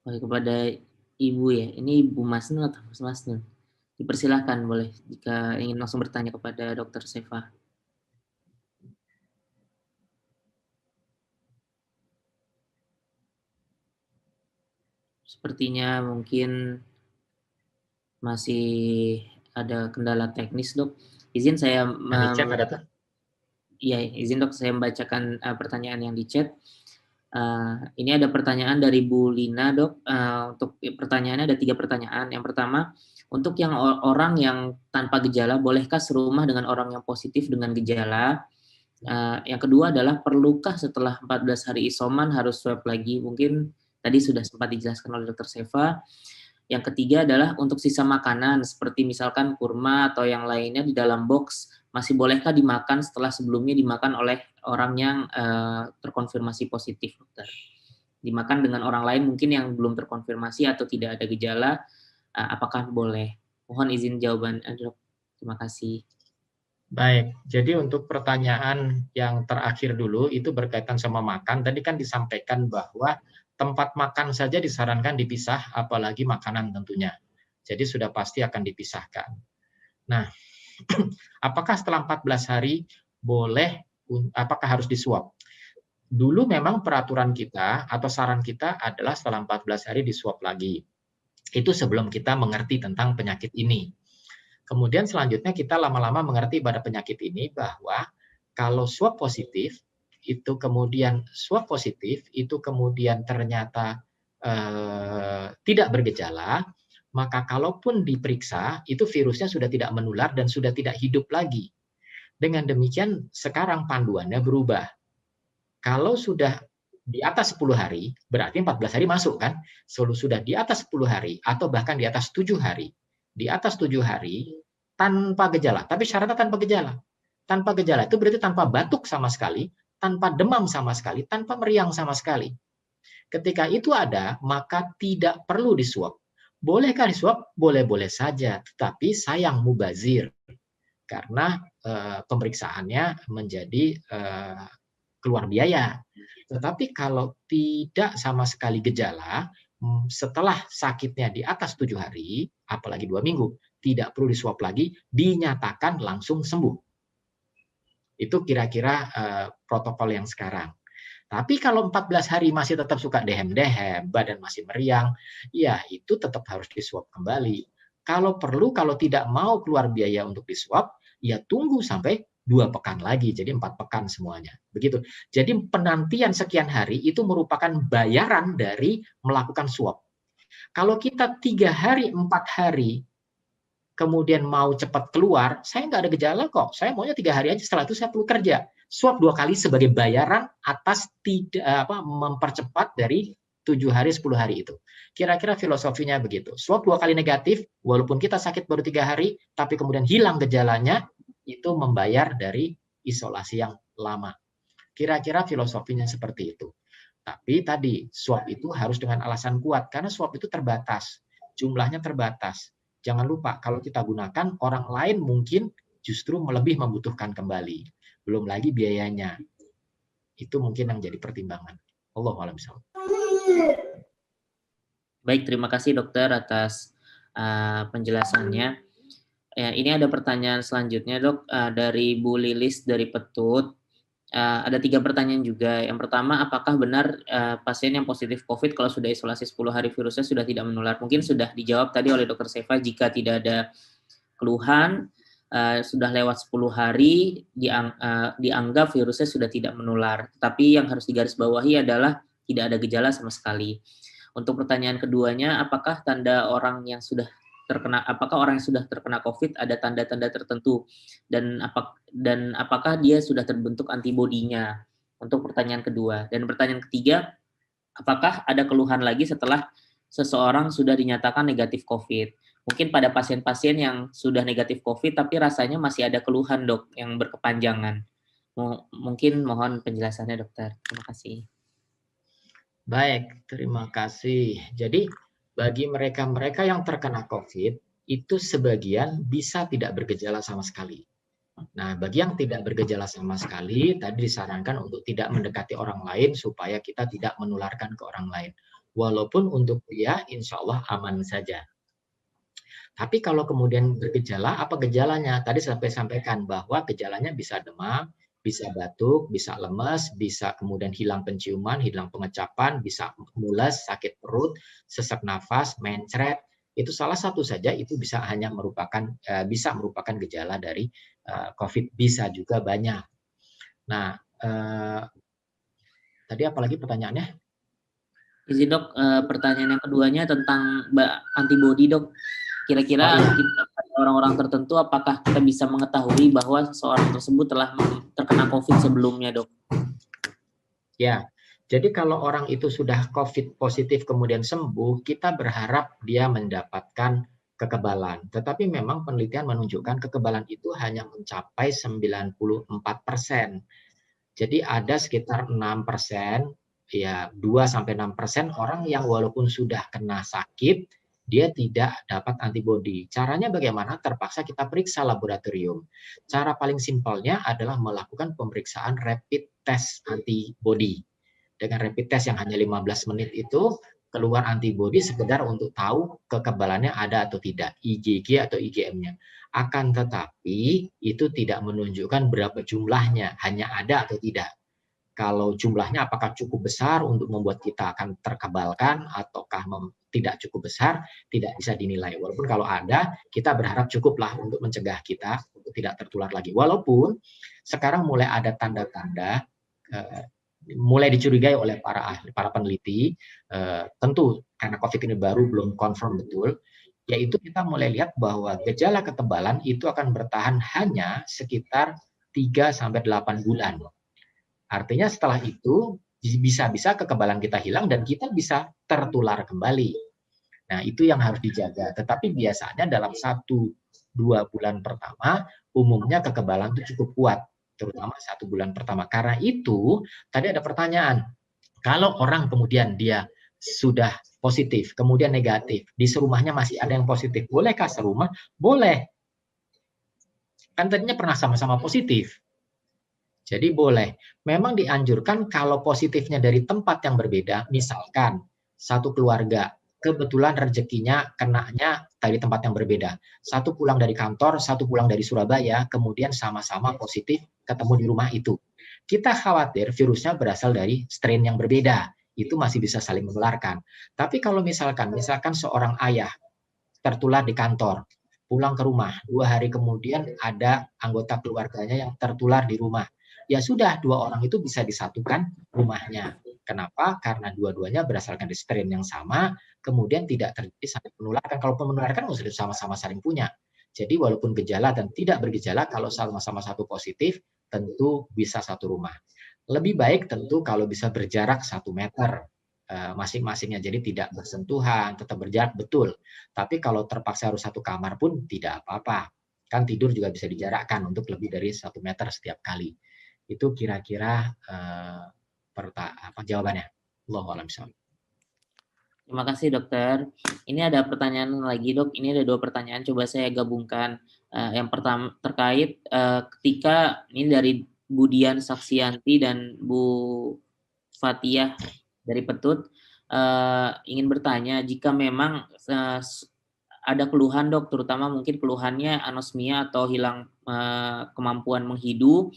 Boleh kepada Ibu ya. Ini Ibu Mas Nun atau Mas Nun? Dipersilahkan boleh jika ingin langsung bertanya kepada Dr. Sefa. Sepertinya mungkin masih ada kendala teknis, Dok. Izin saya izin Dok, saya membacakan pertanyaan yang di chat. Ini ada pertanyaan dari Bu Lina, Dok. Untuk pertanyaannya ada 3 pertanyaan. Yang pertama, untuk yang orang yang tanpa gejala, bolehkah serumah dengan orang yang positif dengan gejala? Yang kedua adalah, perlukah setelah 14 hari isoman harus swab lagi? Mungkin tadi sudah sempat dijelaskan oleh Dr. Sefa. Yang ketiga adalah untuk sisa makanan seperti misalkan kurma atau yang lainnya di dalam box, masih bolehkah dimakan setelah sebelumnya dimakan oleh orang yang terkonfirmasi positif, Dokter? Dimakan dengan orang lain mungkin yang belum terkonfirmasi atau tidak ada gejala, apakah boleh? Mohon izin jawaban, Dok. Terima kasih. Baik, jadi untuk pertanyaan yang terakhir dulu, itu berkaitan sama makan. Tadi kan disampaikan bahwa tempat makan saja disarankan dipisah, apalagi makanan tentunya. Jadi sudah pasti akan dipisahkan. Nah, apakah setelah 14 hari apakah harus diswab? Dulu memang peraturan kita atau saran kita adalah setelah 14 hari diswab lagi. Itu sebelum kita mengerti tentang penyakit ini. Kemudian selanjutnya kita lama-lama mengerti pada penyakit ini bahwa kalau swab positif itu kemudian ternyata tidak bergejala, maka kalaupun diperiksa itu virusnya sudah tidak menular dan sudah tidak hidup lagi. Dengan demikian sekarang panduannya berubah. Kalau sudah di atas 10 hari, berarti 14 hari masuk kan? Sudah di atas 10 hari atau bahkan di atas 7 hari. Di atas 7 hari tanpa gejala, tapi syaratnya tanpa gejala. Tanpa gejala itu berarti tanpa batuk sama sekali, tanpa demam sama sekali, tanpa meriang sama sekali. Ketika itu ada, maka tidak perlu disuap. Bolehkah disuap? Boleh-boleh saja, tetapi sayang mubazir. Karena pemeriksaannya menjadi keluar biaya. Tetapi kalau tidak sama sekali gejala, setelah sakitnya di atas 7 hari, apalagi 2 minggu, tidak perlu disuap lagi, dinyatakan langsung sembuh. Itu kira-kira protokol yang sekarang. Tapi kalau 14 hari masih tetap suka dehem-dehem, badan masih meriang, ya itu tetap harus disuap kembali. Kalau perlu, kalau tidak mau keluar biaya untuk disuap, ya tunggu sampai 2 pekan lagi, jadi 4 pekan semuanya. Begitu. Jadi penantian sekian hari itu merupakan bayaran dari melakukan swab. Kalau kita 3 hari, 4 hari, kemudian mau cepat keluar, saya nggak ada gejala kok. Saya maunya 3 hari aja, setelah itu saya perlu kerja. Swab 2 kali sebagai bayaran atas mempercepat dari 7 hari, 10 hari itu. Kira-kira filosofinya begitu. Swab 2 kali negatif, walaupun kita sakit baru 3 hari, tapi kemudian hilang gejalanya, itu membayar dari isolasi yang lama. Kira-kira filosofinya seperti itu. Tapi tadi, swab itu harus dengan alasan kuat, karena swab itu terbatas. Jumlahnya terbatas. Jangan lupa, kalau kita gunakan, orang lain mungkin justru lebih membutuhkan kembali. Belum lagi biayanya. Itu mungkin yang jadi pertimbangan. Allahu a'lam bishawab. Baik, terima kasih dokter atas penjelasannya. Ya, ini ada pertanyaan selanjutnya dok, dari Bu Lilis dari Petut. Ada 3 pertanyaan juga. Yang pertama, apakah benar pasien yang positif COVID kalau sudah isolasi 10 hari virusnya sudah tidak menular? Mungkin sudah dijawab tadi oleh Dr. Seva, jika tidak ada keluhan, sudah lewat 10 hari, dianggap virusnya sudah tidak menular. Tapi yang harus digarisbawahi adalah tidak ada gejala sama sekali. Untuk pertanyaan keduanya, apakah orang yang sudah terkena COVID ada tanda-tanda tertentu dan apakah dia sudah terbentuk antibodinya? Untuk pertanyaan kedua. Dan pertanyaan ketiga, apakah ada keluhan lagi setelah seseorang sudah dinyatakan negatif COVID? Mungkin pada pasien-pasien yang sudah negatif COVID tapi rasanya masih ada keluhan dok yang berkepanjangan. Mungkin mohon penjelasannya dokter. Terima kasih. Baik, terima kasih. Jadi bagi mereka-mereka yang terkena COVID, itu sebagian bisa tidak bergejala sama sekali. Nah, bagi yang tidak bergejala sama sekali, tadi disarankan untuk tidak mendekati orang lain supaya kita tidak menularkan ke orang lain. Walaupun untuk dia, insya Allah aman saja. Tapi kalau kemudian bergejala, apa gejalanya? Tadi sampai sampaikan bahwa gejalanya bisa demam, bisa batuk, bisa lemes, bisa kemudian hilang penciuman, hilang pengecapan, bisa mules, sakit perut, sesak nafas, mencret. Itu salah satu saja, itu bisa merupakan gejala dari COVID, bisa juga banyak. Nah, tadi apalagi pertanyaannya? Izin dok, pertanyaan yang keduanya tentang antibodi dok. Kira-kira orang-orang tertentu apakah kita bisa mengetahui bahwa seseorang tersebut telah terkena COVID sebelumnya, dok? Ya, jadi kalau orang itu sudah COVID positif kemudian sembuh, kita berharap dia mendapatkan kekebalan. Tetapi memang penelitian menunjukkan kekebalan itu hanya mencapai 94%. Jadi ada sekitar 6%, ya 2-6% orang yang walaupun sudah kena sakit, dia tidak dapat antibodi. Caranya bagaimana? Terpaksa kita periksa laboratorium. Cara paling simpelnya adalah melakukan pemeriksaan rapid test antibodi. Dengan rapid test yang hanya 15 menit itu, keluar antibodi sekedar untuk tahu kekebalannya ada atau tidak, IgG atau IgM-nya. Akan tetapi, itu tidak menunjukkan berapa jumlahnya, hanya ada atau tidak. Kalau jumlahnya apakah cukup besar untuk membuat kita akan terkebalkan ataukah tidak cukup besar, tidak bisa dinilai. Walaupun kalau ada, kita berharap cukuplah untuk mencegah kita untuk tidak tertular lagi. Walaupun sekarang mulai ada tanda-tanda, mulai dicurigai oleh para peneliti, tentu karena COVID ini baru belum confirm betul, yaitu kita mulai lihat bahwa gejala ketebalan itu akan bertahan hanya sekitar 3-8 bulan. Artinya setelah itu bisa-bisa kekebalan kita hilang dan kita bisa tertular kembali. Nah, itu yang harus dijaga. Tetapi biasanya dalam 1-2 bulan pertama, umumnya kekebalan itu cukup kuat, terutama 1 bulan pertama. Karena itu, tadi ada pertanyaan, kalau orang kemudian dia sudah positif, kemudian negatif, di serumahnya masih ada yang positif, bolehkah serumah? Boleh. Kan tadinya pernah sama-sama positif. Jadi boleh. Memang dianjurkan kalau positifnya dari tempat yang berbeda, misalkan satu keluarga, kebetulan rezekinya kenanya dari tempat yang berbeda. Satu pulang dari kantor, satu pulang dari Surabaya, kemudian sama-sama positif ketemu di rumah itu. Kita khawatir virusnya berasal dari strain yang berbeda. Itu masih bisa saling menularkan. Tapi kalau misalkan seorang ayah tertular di kantor, pulang ke rumah, 2 hari kemudian ada anggota keluarganya yang tertular di rumah. Ya sudah, 2 orang itu bisa disatukan rumahnya. Kenapa? Karena dua-duanya berasalkan dari strain yang sama, kemudian tidak terjadi saling menularkan. Kalau menularkan sudah sama-sama saling punya. Jadi walaupun gejala dan tidak bergejala, kalau sama-sama satu positif, tentu bisa satu rumah. Lebih baik tentu kalau bisa berjarak 1 meter masing-masingnya, jadi tidak bersentuhan, tetap berjarak betul. Tapi kalau terpaksa harus satu kamar pun tidak apa-apa. Kan tidur juga bisa dijarakkan untuk lebih dari 1 meter setiap kali. Itu kira-kira jawabannya. Allahu a'lam bishawab. Terima kasih dokter. Ini ada pertanyaan lagi dok. Ini ada 2 pertanyaan. Coba saya gabungkan. Yang pertama terkait ketika ini dari Bu Dian Saksianti dan Bu Fatiah dari Petut ingin bertanya jika memang ada keluhan dok, terutama mungkin keluhannya anosmia atau hilang kemampuan menghidu,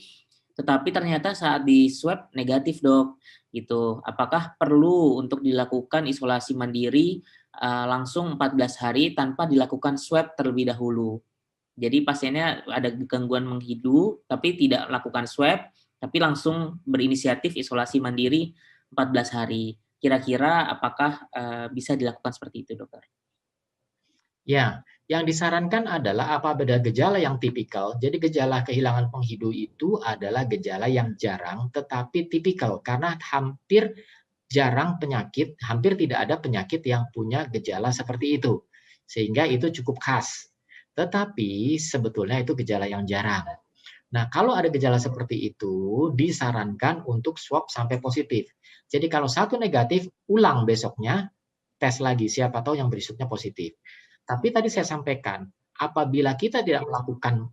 tetapi ternyata saat di swab negatif dok, gitu. Apakah perlu untuk dilakukan isolasi mandiri langsung 14 hari tanpa dilakukan swab terlebih dahulu? Jadi pasiennya ada gangguan menghidu, tapi tidak lakukan swab, tapi langsung berinisiatif isolasi mandiri 14 hari. Kira-kira apakah bisa dilakukan seperti itu dokter? Ya, yang disarankan adalah apabila gejala yang tipikal, jadi gejala kehilangan penghidu itu adalah gejala yang jarang tetapi tipikal, karena hampir jarang penyakit, hampir tidak ada penyakit yang punya gejala seperti itu. Sehingga itu cukup khas. Tetapi sebetulnya itu gejala yang jarang. Nah, kalau ada gejala seperti itu, disarankan untuk swab sampai positif. Jadi kalau satu negatif, ulang besoknya, tes lagi, siapa tahu yang berikutnya positif. Tapi tadi saya sampaikan, apabila kita tidak melakukan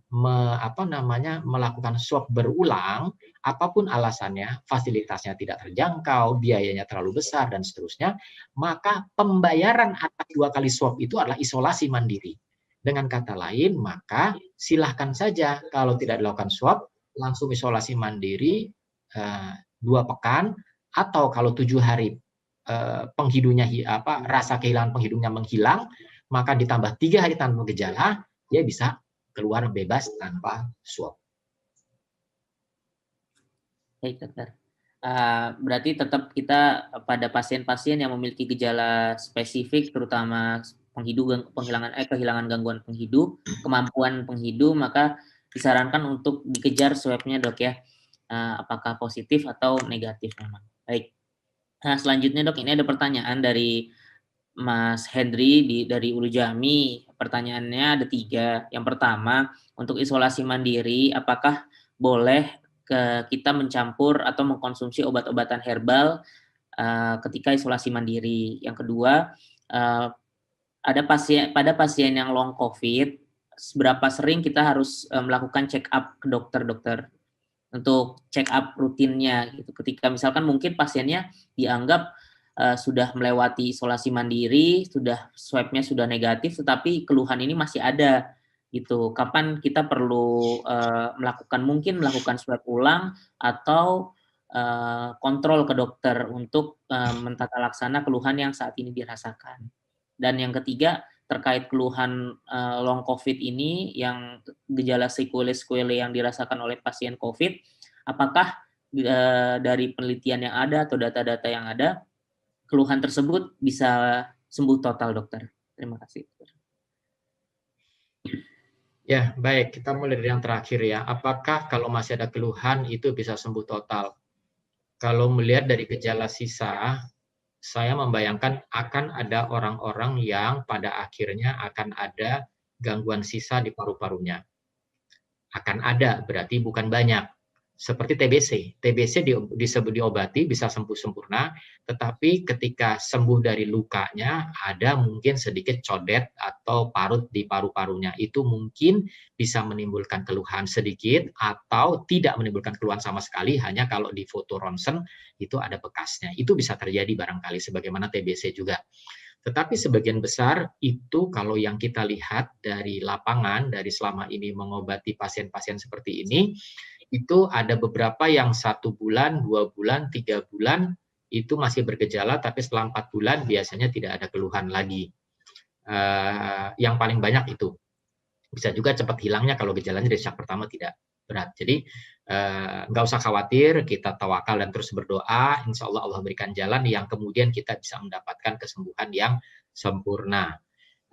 melakukan swab berulang, apapun alasannya, fasilitasnya tidak terjangkau, biayanya terlalu besar dan seterusnya, maka pembayaran atas 2 kali swab itu adalah isolasi mandiri. Dengan kata lain, maka silahkan saja kalau tidak dilakukan swab, langsung isolasi mandiri 2 pekan, atau kalau 7 hari penghidunya rasa kehilangan penghidunya menghilang, maka ditambah 3 hari tanpa gejala, dia bisa keluar bebas tanpa swab. Baik dokter. Berarti tetap kita pada pasien-pasien yang memiliki gejala spesifik, terutama kehilangan gangguan penghidup, kemampuan penghidup, maka disarankan untuk dikejar swabnya dok ya, apakah positif atau negatif memang. Baik. Nah selanjutnya dok, ini ada pertanyaan dari Mas Hendri dari Ulu Jami. Pertanyaannya ada 3. Yang pertama, untuk isolasi mandiri, apakah boleh kita mencampur atau mengkonsumsi obat-obatan herbal ketika isolasi mandiri? Yang kedua, pada pasien yang long COVID, seberapa sering kita harus melakukan check up ke dokter untuk check up rutinnya gitu. Ketika misalkan mungkin pasiennya dianggap sudah melewati isolasi mandiri, swabnya sudah negatif, tetapi keluhan ini masih ada gitu. Kapan kita perlu melakukan swab ulang atau kontrol ke dokter untuk mentata laksana keluhan yang saat ini dirasakan. Dan yang ketiga, terkait keluhan long COVID ini yang gejala sequelae yang dirasakan oleh pasien COVID, apakah dari penelitian yang ada atau data-data yang ada, keluhan tersebut bisa sembuh total, dokter? Terima kasih. Ya, baik. Kita mulai dari yang terakhir ya. Apakah kalau masih ada keluhan itu bisa sembuh total? Kalau melihat dari gejala sisa, saya membayangkan akan ada orang-orang yang pada akhirnya akan ada gangguan sisa di paru-parunya. Akan ada, berarti bukan banyak. Seperti TBC. TBC diobati, bisa sembuh sempurna, tetapi ketika sembuh dari lukanya, ada mungkin sedikit codet atau parut di paru-parunya. Itu mungkin bisa menimbulkan keluhan sedikit, atau tidak menimbulkan keluhan sama sekali, hanya kalau di foto ronsen, itu ada bekasnya. Itu bisa terjadi barangkali, sebagaimana TBC juga. Tetapi sebagian besar itu kalau yang kita lihat dari lapangan, dari selama ini mengobati pasien-pasien seperti ini, itu ada beberapa yang 1 bulan, 2 bulan, 3 bulan, itu masih bergejala, tapi setelah 4 bulan biasanya tidak ada keluhan lagi. Yang paling banyak itu. Bisa juga cepat hilangnya kalau gejalanya dari syak pertama tidak berat. Jadi nggak usah khawatir, kita tawakal dan terus berdoa, insya Allah Allah berikan jalan yang kemudian kita bisa mendapatkan kesembuhan yang sempurna.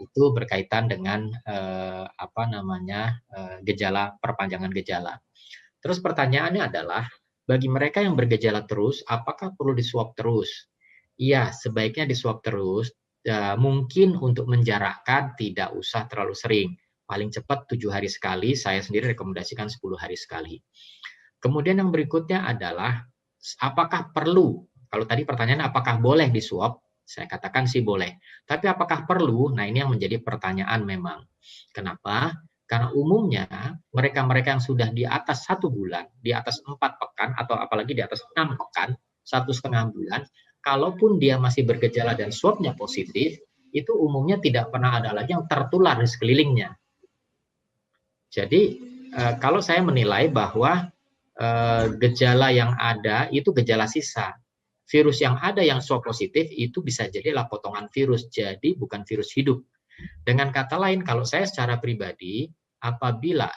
Itu berkaitan dengan gejala, perpanjangan gejala. Terus pertanyaannya adalah, bagi mereka yang bergejala terus, apakah perlu disuap terus? Iya, sebaiknya disuap terus. Mungkin untuk menjarakkan tidak usah terlalu sering. Paling cepat 7 hari sekali, saya sendiri rekomendasikan 10 hari sekali. Kemudian yang berikutnya adalah, apakah perlu? Kalau tadi pertanyaan apakah boleh disuap? Saya katakan sih boleh. Tapi apakah perlu? Nah ini yang menjadi pertanyaan memang. Kenapa? Karena umumnya mereka-mereka yang sudah di atas 1 bulan, di atas 4 pekan, atau apalagi di atas 6 pekan, 1,5 bulan, kalaupun dia masih bergejala dan swabnya positif, itu umumnya tidak pernah ada lagi yang tertular di sekelilingnya. Jadi kalau saya menilai bahwa gejala yang ada itu gejala sisa. Virus yang ada yang swab positif itu bisa jadilah potongan virus, jadi bukan virus hidup. Dengan kata lain, kalau saya secara pribadi, apabila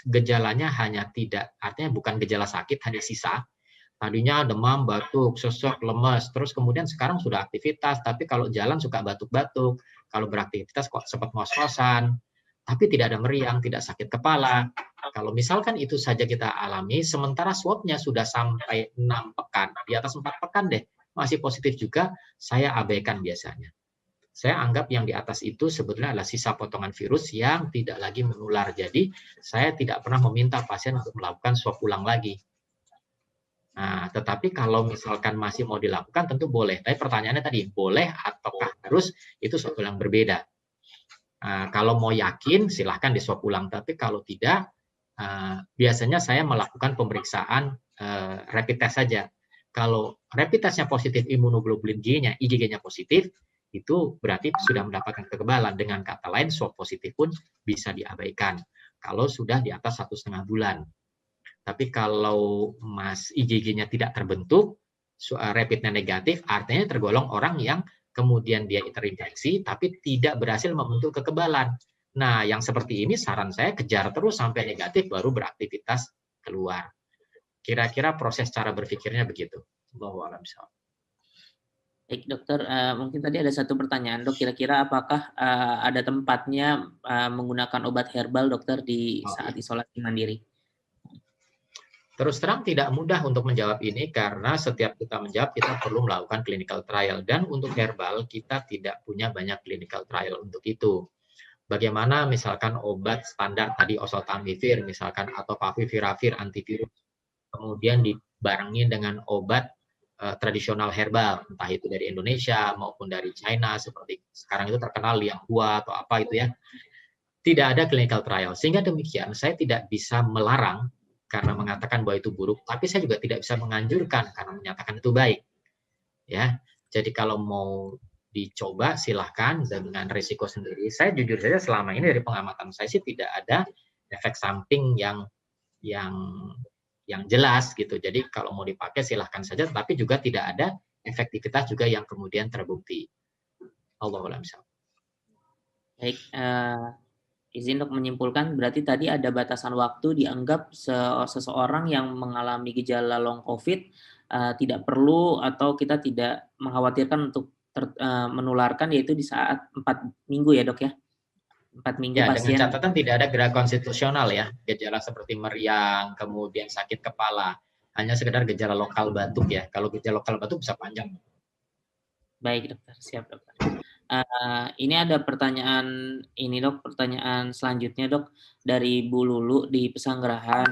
gejalanya hanya tidak, artinya bukan gejala sakit, hanya sisa, tadinya demam, batuk, sesek, lemes, terus kemudian sekarang sudah aktivitas, tapi kalau jalan suka batuk-batuk, kalau beraktivitas kok sempat ngos-ngosan, tapi tidak ada meriang, tidak sakit kepala. Kalau misalkan itu saja kita alami, sementara swabnya sudah sampai 6 pekan, di atas 4 pekan deh, masih positif juga, saya abaikan biasanya. Saya anggap yang di atas itu sebetulnya adalah sisa potongan virus yang tidak lagi menular. Jadi saya tidak pernah meminta pasien untuk melakukan swab ulang lagi. Nah, tetapi kalau misalkan masih mau dilakukan tentu boleh. Tapi pertanyaannya tadi, boleh ataukah harus, itu suatu yang berbeda. Kalau mau yakin silahkan di swab ulang. Tapi kalau tidak, biasanya saya melakukan pemeriksaan rapid test saja. Kalau rapid testnya positif, imunoglobulin G-nya, IgG-nya positif, itu berarti sudah mendapatkan kekebalan. Dengan kata lain, swab positif pun bisa diabaikan kalau sudah di atas 1,5 bulan. Tapi kalau IgG-nya tidak terbentuk, rapidnya negatif, artinya tergolong orang yang kemudian dia terinfeksi, tapi tidak berhasil membentuk kekebalan. Nah, yang seperti ini saran saya kejar terus sampai negatif, baru beraktivitas keluar. Kira-kira proses cara berpikirnya begitu. Allahu a'lam bishawab. Baik dokter, mungkin tadi ada satu pertanyaan dok, kira-kira apakah ada tempatnya menggunakan obat herbal dokter di saat isolasi mandiri? Terus terang tidak mudah untuk menjawab ini karena setiap kita menjawab kita perlu melakukan clinical trial, dan untuk herbal kita tidak punya banyak clinical trial untuk itu. Bagaimana misalkan obat standar tadi oseltamivir misalkan atau favipiravir antivirus, kemudian dibarengi dengan obat tradisional herbal, entah itu dari Indonesia maupun dari China, seperti sekarang itu terkenal Lianghua atau apa itu ya, tidak ada clinical trial. Sehingga demikian saya tidak bisa melarang karena mengatakan bahwa itu buruk, tapi saya juga tidak bisa menganjurkan karena menyatakan itu baik. Ya, jadi kalau mau dicoba silahkan dengan risiko sendiri. Saya jujur saja selama ini dari pengamatan saya sih tidak ada efek samping yang jelas gitu. Jadi kalau mau dipakai silahkan saja, tapi juga tidak ada efektivitas juga yang kemudian terbukti. Allahu a'lam. Baik, izin untuk menyimpulkan, berarti tadi ada batasan waktu dianggap seseorang yang mengalami gejala long COVID tidak perlu atau kita tidak mengkhawatirkan untuk menularkan, yaitu di saat 4 minggu ya dok ya? 4 minggu Ya, pasien. dengan catatan tidak ada gerak konstitusional ya, gejala seperti meriang, kemudian sakit kepala, hanya sekedar gejala lokal batuk ya. Kalau gejala lokal batuk bisa panjang. Baik dokter, siap dokter. Ini ada pertanyaan ini dok, pertanyaan selanjutnya dok dari Bu Lulu di Pesanggerahan.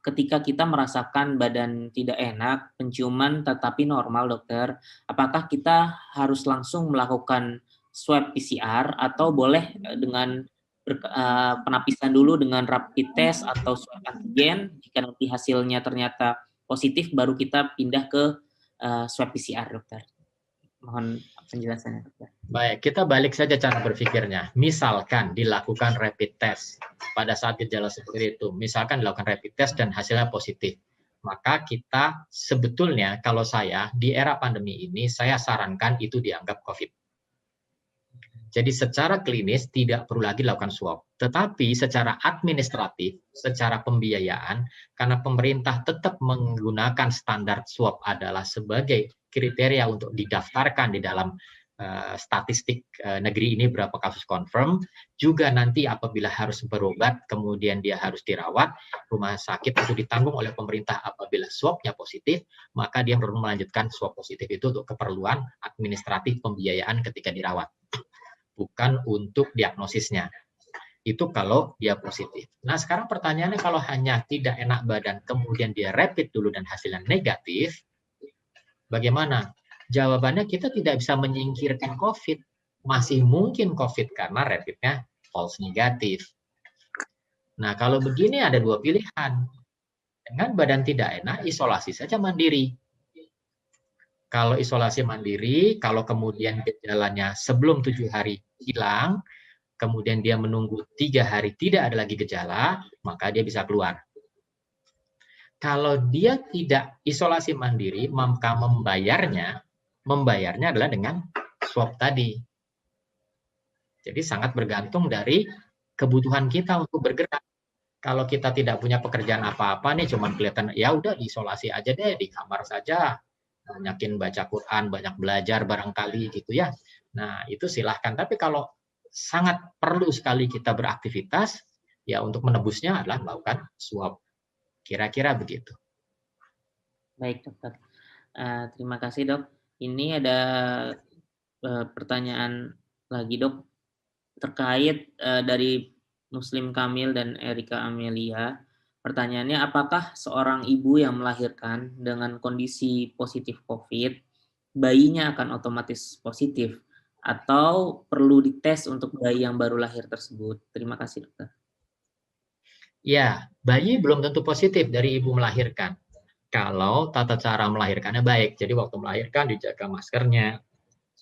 Ketika kita merasakan badan tidak enak, penciuman tetapi normal dokter, apakah kita harus langsung melakukan swab PCR atau boleh dengan penapisan dulu dengan rapid test atau swab antigen? Jika nanti hasilnya ternyata positif, baru kita pindah ke swab PCR dokter. Mohon penjelasannya dokter. Baik, kita balik saja cara berpikirnya. Misalkan dilakukan rapid test pada saat gejala seperti itu, misalkan dilakukan rapid test dan hasilnya positif, maka kita sebetulnya kalau saya di era pandemi ini, saya sarankan itu dianggap COVID. Jadi secara klinis tidak perlu lagi lakukan swab. Tetapi secara administratif, secara pembiayaan, karena pemerintah tetap menggunakan standar swab adalah sebagai kriteria untuk didaftarkan di dalam statistik negeri ini berapa kasus confirm, juga nanti apabila harus berobat, kemudian dia harus dirawat, rumah sakit itu ditanggung oleh pemerintah apabila swabnya positif, maka dia perlu melanjutkan swab positif itu untuk keperluan administratif pembiayaan ketika dirawat. Bukan untuk diagnosisnya. Itu kalau dia positif. Nah, sekarang pertanyaannya kalau hanya tidak enak badan, kemudian dia rapid dulu dan hasilnya negatif, bagaimana? Jawabannya kita tidak bisa menyingkirkan COVID. Masih mungkin COVID karena rapidnya false negatif. Nah, kalau begini ada dua pilihan. Dengan badan tidak enak, isolasi saja mandiri. Kalau isolasi mandiri, kalau kemudian gejalanya sebelum 7 hari hilang, kemudian dia menunggu 3 hari tidak ada lagi gejala, maka dia bisa keluar. Kalau dia tidak isolasi mandiri, maka membayarnya adalah dengan swab tadi. Jadi sangat bergantung dari kebutuhan kita untuk bergerak. Kalau kita tidak punya pekerjaan apa-apa nih, cuman kelihatan ya udah isolasi aja deh di kamar saja. Banyakin baca Quran, banyak belajar barangkali gitu ya. Nah, itu silahkan. Tapi kalau sangat perlu sekali kita beraktivitas, ya untuk menebusnya adalah melakukan swab. Kira-kira begitu. Baik, dokter. Terima kasih, dok. Ini ada pertanyaan lagi, dok. Terkait dari Muslim Kamil dan Erika Amelia. Pertanyaannya, apakah seorang ibu yang melahirkan dengan kondisi positif COVID, bayinya akan otomatis positif atau perlu dites untuk bayi yang baru lahir tersebut? Terima kasih, dokter. Ya, bayi belum tentu positif dari ibu melahirkan. Kalau tata cara melahirkannya baik, jadi waktu melahirkan dijaga maskernya,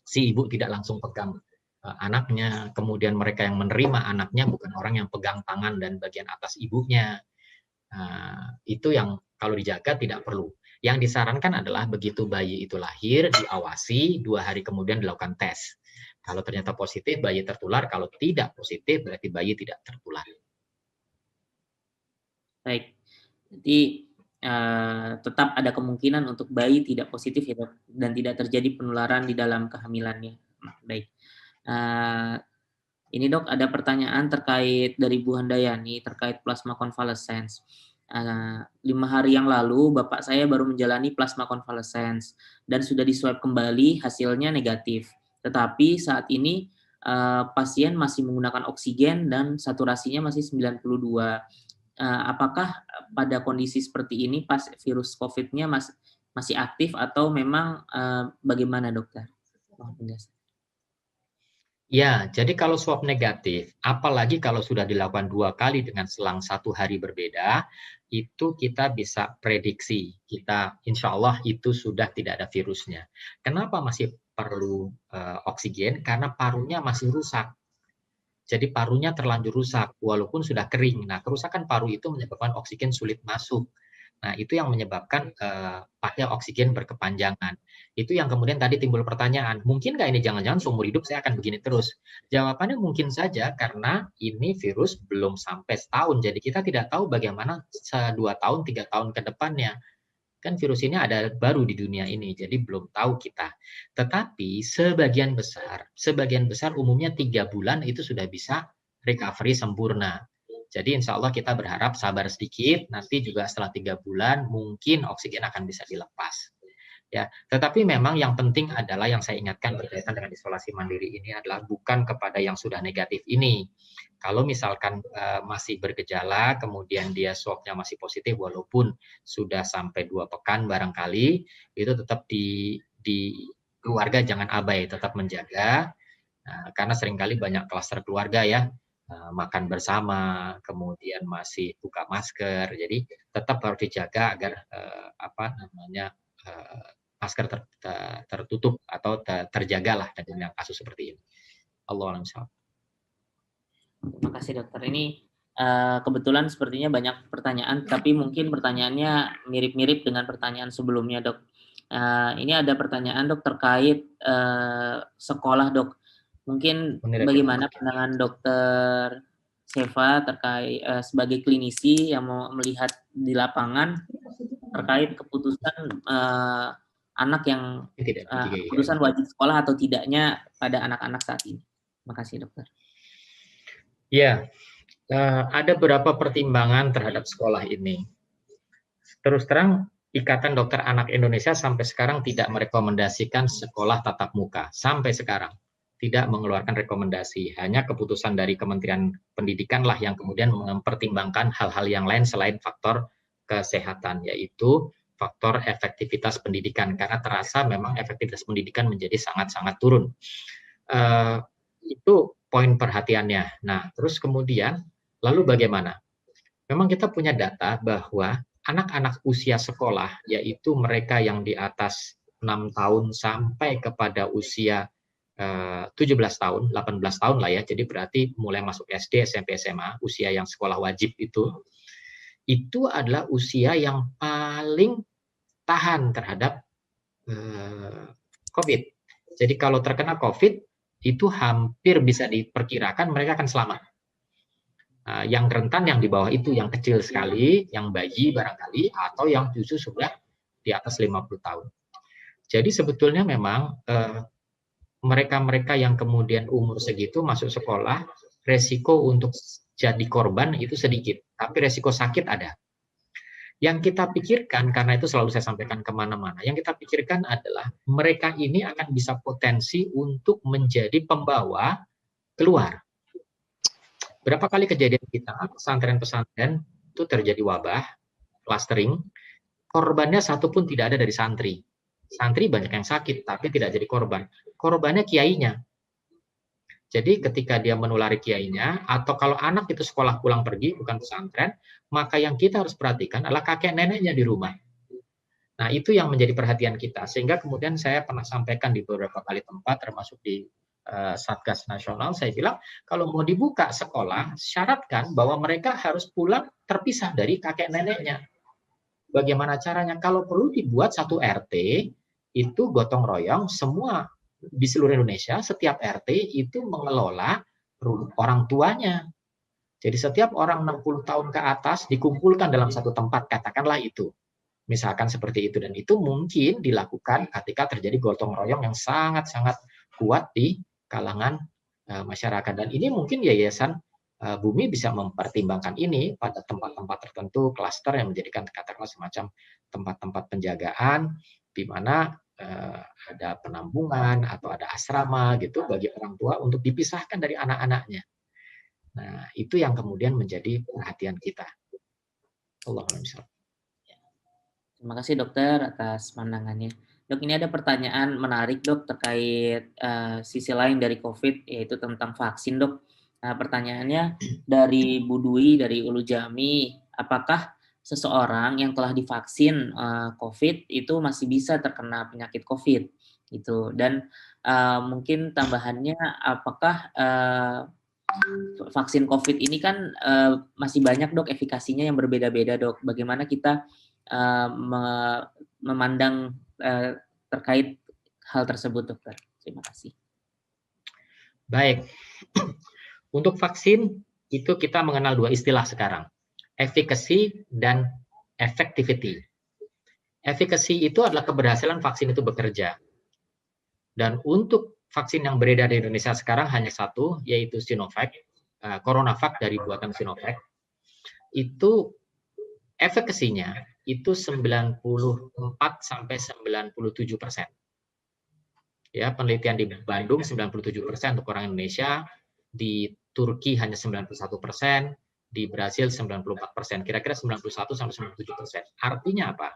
si ibu tidak langsung pegang anaknya, kemudian mereka yang menerima anaknya bukan orang yang pegang tangan dan bagian atas ibunya. Itu yang kalau dijaga tidak perlu. Yang disarankan adalah begitu bayi itu lahir, diawasi, 2 hari kemudian dilakukan tes. Kalau ternyata positif, bayi tertular. Kalau tidak positif, berarti bayi tidak tertular. Baik, jadi tetap ada kemungkinan untuk bayi tidak positif ya dok, dan tidak terjadi penularan di dalam kehamilannya. Baik. Ini dok ada pertanyaan terkait dari Bu Handayani terkait plasma convalescence. 5 hari yang lalu bapak saya baru menjalani plasma convalescence dan sudah diswab kembali, hasilnya negatif. Tetapi saat ini pasien masih menggunakan oksigen dan saturasinya masih 92. Apakah pada kondisi seperti ini pas virus COVID-nya masih aktif atau memang bagaimana dokter? Ya, jadi kalau swab negatif, apalagi kalau sudah dilakukan 2 kali dengan selang 1 hari berbeda, itu kita bisa prediksi. Kita insya Allah itu sudah tidak ada virusnya. Kenapa masih perlu oksigen? Karena parunya masih rusak. Jadi parunya terlanjur rusak, walaupun sudah kering. Nah, kerusakan paru itu menyebabkan oksigen sulit masuk. Nah, itu yang menyebabkan pakai oksigen berkepanjangan. Itu yang kemudian tadi timbul pertanyaan, mungkin nggak ini jangan-jangan seumur hidup saya akan begini terus? Jawabannya mungkin saja karena ini virus belum sampai setahun, jadi kita tidak tahu bagaimana 2 tahun, 3 tahun ke depannya. Kan virus ini ada baru di dunia ini, jadi belum tahu kita. Tetapi sebagian besar umumnya 3 bulan itu sudah bisa recovery sempurna. Jadi insya Allah kita berharap sabar sedikit, nanti juga setelah 3 bulan mungkin oksigen akan bisa dilepas. Ya, tetapi memang yang penting adalah yang saya ingatkan berkaitan dengan isolasi mandiri ini adalah bukan kepada yang sudah negatif ini. Kalau misalkan masih bergejala, kemudian dia swabnya masih positif walaupun sudah sampai 2 pekan barangkali, itu tetap di keluarga jangan abai, tetap menjaga, karena seringkali banyak klaster keluarga ya, makan bersama, kemudian masih buka masker, jadi tetap harus dijaga agar masker tertutup atau terjagalah dengan kasus seperti ini. Allahu a'lam. Terima kasih dokter. Ini kebetulan sepertinya banyak pertanyaan, tapi mungkin pertanyaannya mirip-mirip dengan pertanyaan sebelumnya dok. Ini ada pertanyaan dok terkait sekolah dok. Mungkin bagaimana pandangan dokter Seva terkait sebagai klinisi yang mau melihat di lapangan terkait keputusan anak yang keputusan wajib sekolah atau tidaknya pada anak-anak saat ini. Terima kasih dokter. Ya, ada beberapa pertimbangan terhadap sekolah ini. Terus terang, Ikatan Dokter Anak Indonesia sampai sekarang tidak merekomendasikan sekolah tatap muka. Sampai sekarang tidak mengeluarkan rekomendasi. Hanya keputusan dari Kementerian Pendidikan lah yang kemudian mempertimbangkan hal-hal yang lain selain faktor kesehatan, yaitu faktor efektivitas pendidikan. Karena terasa memang efektivitas pendidikan menjadi sangat-sangat turun. Itu poin perhatiannya. Nah, terus kemudian, lalu bagaimana? Memang kita punya data bahwa anak-anak usia sekolah, yaitu mereka yang di atas 6 tahun sampai kepada usia 17 tahun, 18 tahun lah ya, jadi berarti mulai masuk SD, SMP, SMA, usia yang sekolah wajib itu adalah usia yang paling tahan terhadap COVID. Jadi kalau terkena COVID, itu hampir bisa diperkirakan mereka akan selamat. Yang rentan yang di bawah itu, yang kecil sekali, yang bayi barangkali, atau yang justru sudah di atas 50 tahun. Jadi sebetulnya memang mereka-mereka yang kemudian umur segitu masuk sekolah, resiko untuk jadi korban itu sedikit, tapi resiko sakit ada. Yang kita pikirkan, karena itu selalu saya sampaikan kemana-mana, yang kita pikirkan adalah mereka ini akan bisa potensi untuk menjadi pembawa keluar. Berapa kali kejadian kita, pesantren-pesantren itu terjadi wabah, clustering, korbannya satu pun tidak ada dari santri. Santri banyak yang sakit, tapi tidak jadi korban. Korbannya kiainya. Jadi ketika dia menulari kiainya, atau kalau anak itu sekolah pulang pergi, bukan pesantren, maka yang kita harus perhatikan adalah kakek neneknya di rumah. Nah, itu yang menjadi perhatian kita. Sehingga kemudian saya pernah sampaikan di beberapa kali tempat, termasuk di Satgas Nasional, saya bilang, kalau mau dibuka sekolah, syaratkan bahwa mereka harus pulang terpisah dari kakek neneknya. Bagaimana caranya? Kalau perlu dibuat satu RT, itu gotong royong, semua di seluruh Indonesia, setiap RT itu mengelola orang tuanya. Jadi setiap orang 60 tahun ke atas dikumpulkan dalam satu tempat, katakanlah itu. Misalkan seperti itu. Dan itu mungkin dilakukan ketika terjadi gotong royong yang sangat-sangat kuat di kalangan masyarakat. Dan ini mungkin Yayasan Bumi bisa mempertimbangkan ini pada tempat-tempat tertentu, klaster yang menjadikan katakanlah semacam tempat-tempat penjagaan, di mana ada penampungan atau ada asrama gitu bagi orang tua untuk dipisahkan dari anak-anaknya. Nah, itu yang kemudian menjadi perhatian kita. Allahumma sholli. Terima kasih dokter atas pandangannya. Dok, ini ada pertanyaan menarik dok terkait sisi lain dari COVID, yaitu tentang vaksin dok. Nah, pertanyaannya dari Bu Dwi dari Ulu Jami, apakah seseorang yang telah divaksin COVID itu masih bisa terkena penyakit COVID gitu? Dan mungkin tambahannya, apakah vaksin COVID ini kan masih banyak dok efikasinya yang berbeda-beda dok. Bagaimana kita memandang terkait hal tersebut, dokter? Terima kasih. Baik, untuk vaksin itu kita mengenal dua istilah sekarang, efficacy dan effectivity. Efficacy itu adalah keberhasilan vaksin itu bekerja. Dan untuk vaksin yang beredar di Indonesia sekarang hanya satu, yaitu Sinovac, CoronaVac dari buatan Sinovac. Itu efekasinya itu 94 sampai 97%. Ya, penelitian di Bandung 97% untuk orang Indonesia, di Turki hanya 91%, di Brasil 94%, kira-kira 91 sampai 97%. Artinya apa?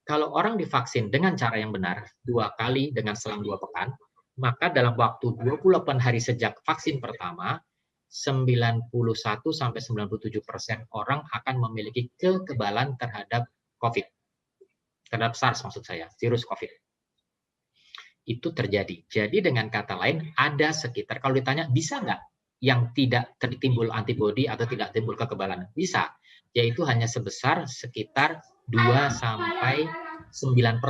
Kalau orang divaksin dengan cara yang benar 2 kali dengan selang 2 pekan, maka dalam waktu 28 hari sejak vaksin pertama, 91 sampai 97% orang akan memiliki kekebalan terhadap COVID. Terhadap SARS maksud saya, virus COVID. Itu terjadi. Jadi dengan kata lain, ada sekitar, kalau ditanya bisa nggak yang tidak tertimbul antibodi atau tidak timbul kekebalan? Bisa, yaitu hanya sebesar sekitar 2 sampai 9%.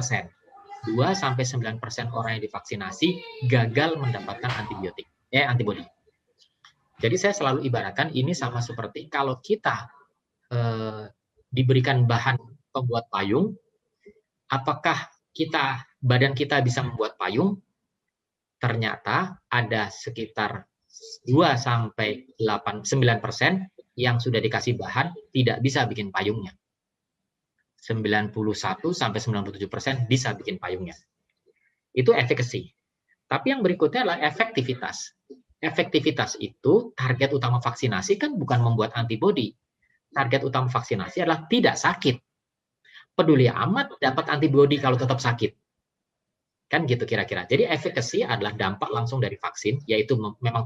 2 sampai 9% orang yang divaksinasi gagal mendapatkan antibodi. Jadi saya selalu ibaratkan ini sama seperti kalau kita diberikan bahan pembuat payung, apakah badan kita bisa membuat payung? Ternyata ada sekitar 2 sampai 9% yang sudah dikasih bahan tidak bisa bikin payungnya. 91 sampai 97% bisa bikin payungnya. Itu efficacy. Tapi yang berikutnya adalah efektivitas. Efektivitas itu target utama vaksinasi kan bukan membuat antibodi. Target utama vaksinasi adalah tidak sakit. Peduli amat dapat antibodi kalau tetap sakit. Kan gitu kira-kira. Jadi efficacy adalah dampak langsung dari vaksin, yaitu memang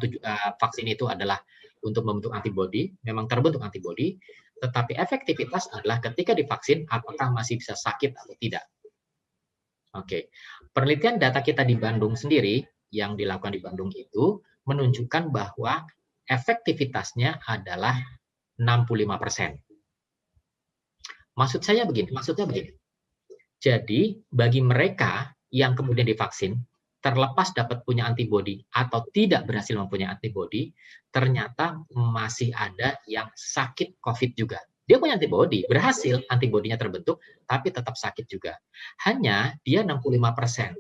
vaksin itu adalah untuk membentuk antibodi, memang terbentuk antibodi, tetapi efektivitas adalah ketika divaksin apakah masih bisa sakit atau tidak. Oke. Penelitian data kita di Bandung sendiri yang dilakukan di Bandung itu menunjukkan bahwa efektivitasnya adalah 65%. Maksudnya begini. Jadi bagi mereka yang kemudian divaksin, terlepas dapat punya antibodi atau tidak berhasil mempunyai antibodi, ternyata masih ada yang sakit COVID juga. Dia punya antibodi, berhasil antibodinya terbentuk, tapi tetap sakit juga. Hanya dia 65%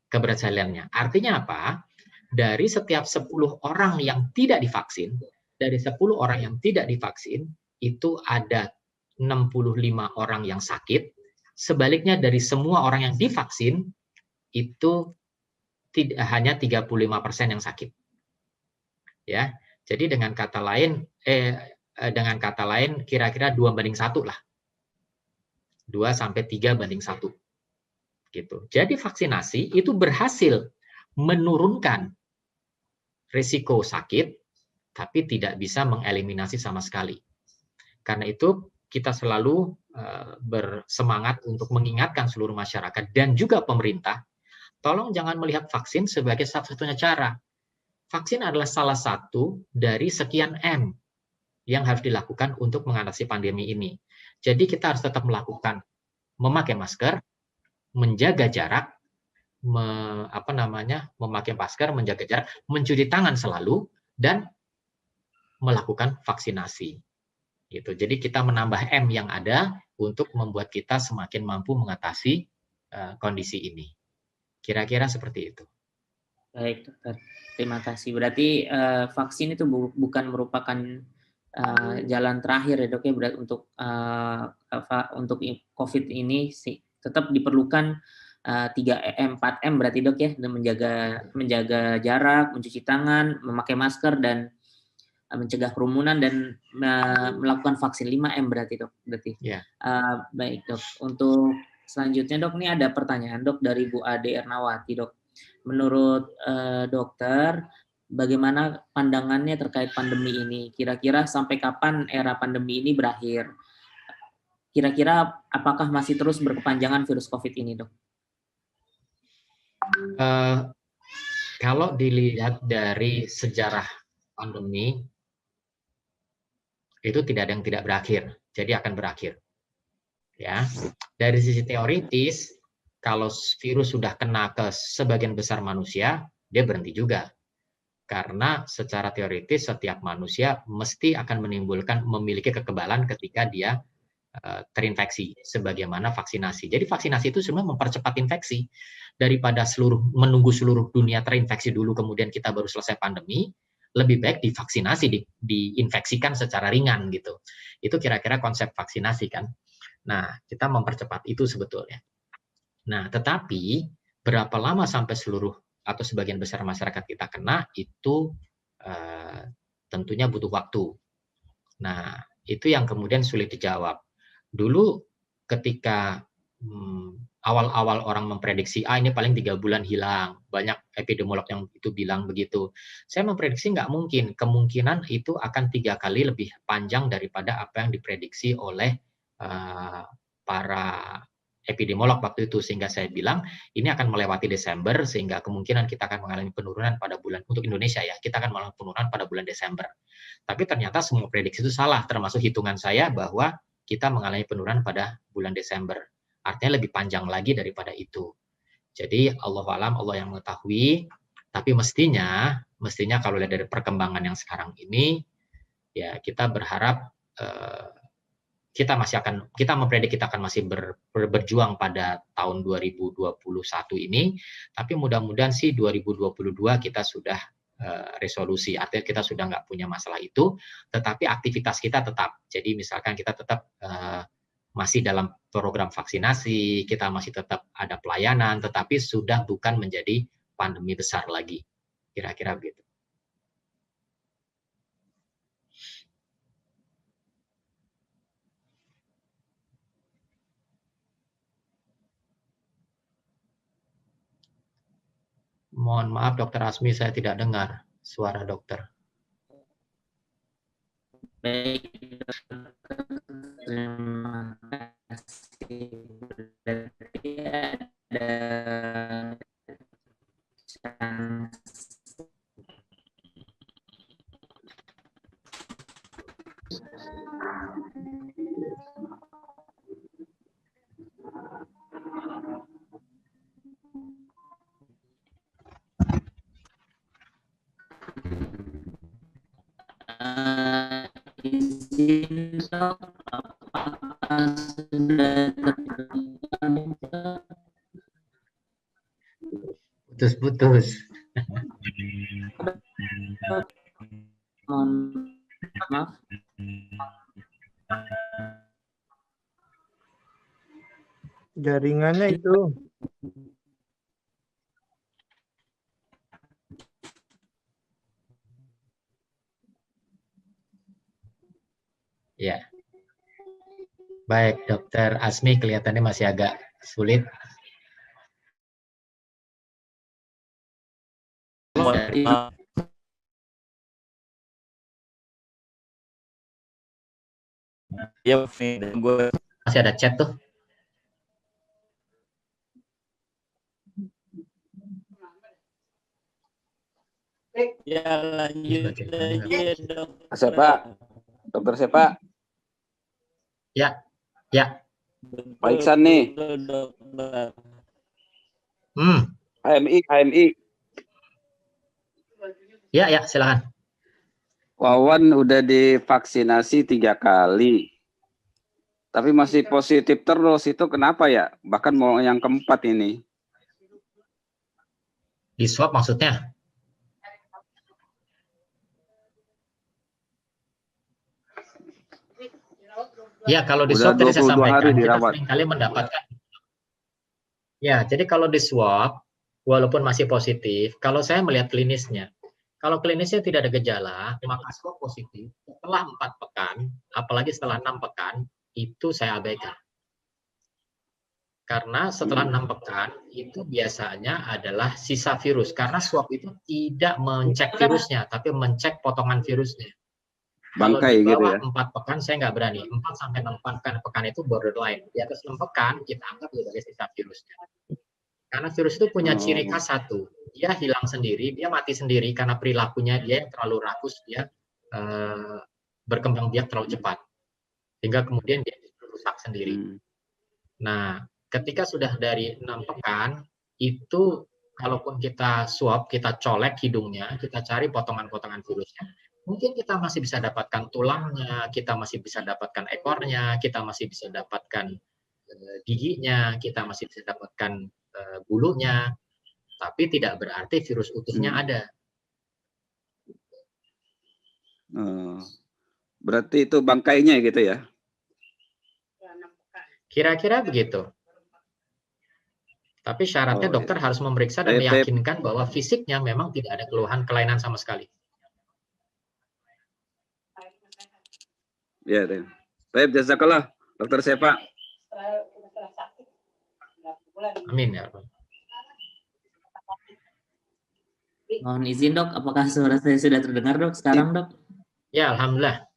keberhasilannya. Artinya apa? Dari setiap 10 orang yang tidak divaksin, itu ada 65 orang yang sakit. Sebaliknya dari semua orang yang divaksin, itu hanya 35% yang sakit. Ya, jadi dengan kata lain kira-kira 2:1 lah. 2 sampai 3:1. Gitu. Jadi vaksinasi itu berhasil menurunkan risiko sakit, tapi tidak bisa mengeliminasi sama sekali. Karena itu kita selalu bersemangat untuk mengingatkan seluruh masyarakat dan juga pemerintah, tolong jangan melihat vaksin sebagai satu-satunya cara. Vaksin adalah salah satu dari sekian M yang harus dilakukan untuk mengatasi pandemi ini. Jadi kita harus tetap melakukan memakai masker, menjaga jarak, memakai masker, menjaga jarak, mencuci tangan selalu, dan melakukan vaksinasi. Gitu. Jadi kita menambah M yang ada untuk membuat kita semakin mampu mengatasi kondisi ini. Kira-kira seperti itu. Baik, dokter. Terima kasih. Berarti vaksin itu bukan merupakan jalan terakhir ya dok ya, berarti untuk COVID ini sih tetap diperlukan 3M, 4M berarti dok ya, dan menjaga jarak, mencuci tangan, memakai masker, dan mencegah kerumunan, dan melakukan vaksin 5M berarti dok. Yeah. Baik dok. Untuk selanjutnya dok, ini ada pertanyaan dok dari Bu Ade Ernawati dok. Menurut dokter, bagaimana pandangannya terkait pandemi ini? Kira-kira sampai kapan era pandemi ini berakhir? Kira-kira apakah masih terus berkepanjangan virus COVID ini dok? Kalau dilihat dari sejarah pandemi, itu tidak ada yang tidak berakhir, jadi akan berakhir. Ya, dari sisi teoritis, kalau virus sudah kena ke sebagian besar manusia, dia berhenti juga. Karena secara teoritis setiap manusia mesti akan memiliki kekebalan ketika dia terinfeksi, sebagaimana vaksinasi. Jadi vaksinasi itu sebenarnya mempercepat infeksi. Daripada menunggu seluruh dunia terinfeksi dulu, kemudian kita baru selesai pandemi, lebih baik divaksinasi, diinfeksikan secara ringan gitu. Itu kira-kira konsep vaksinasi kan. Nah, kita mempercepat itu sebetulnya. Nah, tetapi berapa lama sampai seluruh atau sebagian besar masyarakat kita kena, itu tentunya butuh waktu. Nah, itu yang kemudian sulit dijawab. Dulu ketika awal-awal orang memprediksi, ini paling 3 bulan hilang. Banyak epidemiolog yang itu bilang begitu. Saya memprediksi nggak mungkin. Kemungkinan itu akan 3 kali lebih panjang daripada apa yang diprediksi oleh para epidemiolog waktu itu. Sehingga saya bilang, ini akan melewati Desember, sehingga kemungkinan kita akan mengalami penurunan pada bulan, untuk Indonesia ya, kita akan mengalami penurunan pada bulan Desember. Tapi ternyata semua prediksi itu salah, termasuk hitungan saya bahwa kita mengalami penurunan pada bulan Desember. Artinya lebih panjang lagi daripada itu. Jadi Allahu a'lam, Allah yang mengetahui. Tapi mestinya kalau lihat dari perkembangan yang sekarang ini, ya kita berharap kita memprediksi kita akan masih berjuang pada tahun 2021 ini. Tapi mudah-mudahan sih 2022 kita sudah resolusi, artinya kita sudah nggak punya masalah itu, tetapi aktivitas kita tetap. Jadi misalkan kita tetap masih dalam program vaksinasi, kita masih tetap ada pelayanan, tetapi sudah bukan menjadi pandemi besar lagi. Kira-kira begitu. Mohon maaf Dokter Asmi, saya tidak dengar suara dokter. Baik, terima kasih. Berarti ada izin dok, apakah sudah Putus-putus. Mohon maaf. Jaringannya itu. Ya. Baik, Dokter Asmi kelihatannya masih agak sulit. Ya, gue masih ada chat tuh. Ya lanjut aja dok. Siapa? Dokter siapa? Ya, ya. Pak Iksan nih. HMI. Ya, silakan. Wawan udah divaksinasi 3 kali. Tapi masih positif terus, itu kenapa ya? Bahkan mau yang keempat ini. Di swab maksudnya? Ya, kalau di swab tadi saya sampaikan, kita seringkali mendapatkan. Ya, jadi kalau di swab, walaupun masih positif, kalau saya melihat klinisnya, kalau klinisnya tidak ada gejala, maka swab positif setelah 4 pekan, apalagi setelah 6 pekan, itu saya abaikan. Karena setelah 6 pekan, itu biasanya adalah sisa virus. Karena swab itu tidak mencek virusnya, tapi mencek potongan virusnya. Bangkai kalau di bawah gitu ya. 4 pekan saya nggak berani. 4 sampai 6 pekan itu borderline. Di atas 6 pekan kita anggap sebagai sisa virusnya. Karena virus itu punya ciri khas satu. Dia hilang sendiri, dia mati sendiri karena perilakunya dia yang terlalu rakus, dia berkembang biak terlalu cepat. Sehingga kemudian dia rusak sendiri. Nah, ketika sudah dari 6 pekan, itu kalaupun kita swab, kita colek hidungnya, kita cari potongan-potongan virusnya, mungkin kita masih bisa dapatkan tulangnya, kita masih bisa dapatkan ekornya, kita masih bisa dapatkan giginya, kita masih bisa dapatkan bulunya, tapi tidak berarti virus utuhnya ada. Berarti itu bangkainya gitu ya? Kira-kira begitu. Tapi syaratnya dokter harus memeriksa dan meyakinkan bahwa fisiknya memang tidak ada keluhan kelainan sama sekali. Ya, baik, jazakallah, Dokter Sepa. Amin ya. Mohon izin dok, apakah suara saya sudah terdengar dok sekarang dok? Ya, alhamdulillah.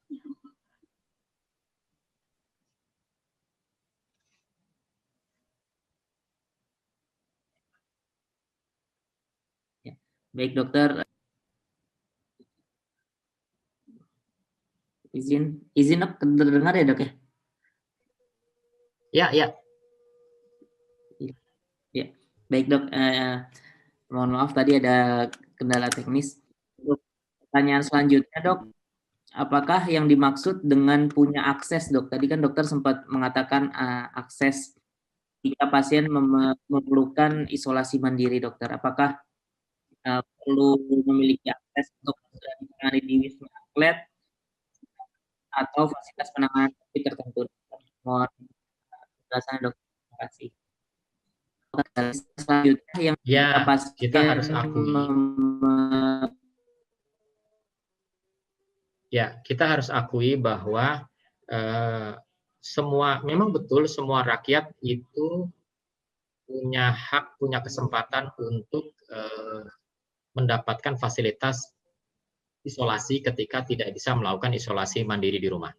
Ya. Baik dokter. Izin dok, terdengar ya dok ya? Ya. Ya, baik dok. Mohon maaf tadi ada kendala teknis. Pertanyaan selanjutnya dok, apakah yang dimaksud dengan punya akses dok? Tadi kan dokter sempat mengatakan akses jika pasien memerlukan isolasi mandiri dokter. Apakah perlu memiliki akses untuk ditangani di Wisma Atlet atau fasilitas penanganan COVID tertentu? Mohon penjelasan dok. Terima kasih. Selanjutnya yang kita harus akui. Ya, kita harus akui bahwa memang betul semua rakyat itu punya hak, punya kesempatan untuk mendapatkan fasilitas isolasi ketika tidak bisa melakukan isolasi mandiri di rumah.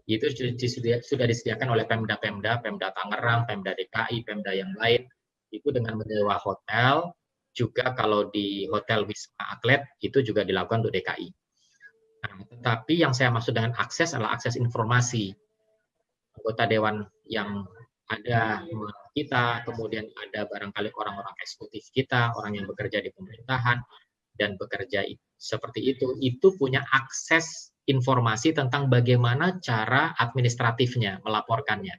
Itu sudah disediakan oleh Pemda Tangerang, Pemda DKI, Pemda yang lain, itu dengan menyewa hotel, juga kalau di Hotel Wisma Atlet, itu juga dilakukan untuk DKI. Nah, tetapi yang saya maksud dengan akses adalah akses informasi. Anggota Dewan yang ada kita, kemudian ada barangkali orang-orang eksekutif kita, orang yang bekerja di pemerintahan, dan bekerja seperti itu punya akses informasi tentang bagaimana cara administratifnya melaporkannya.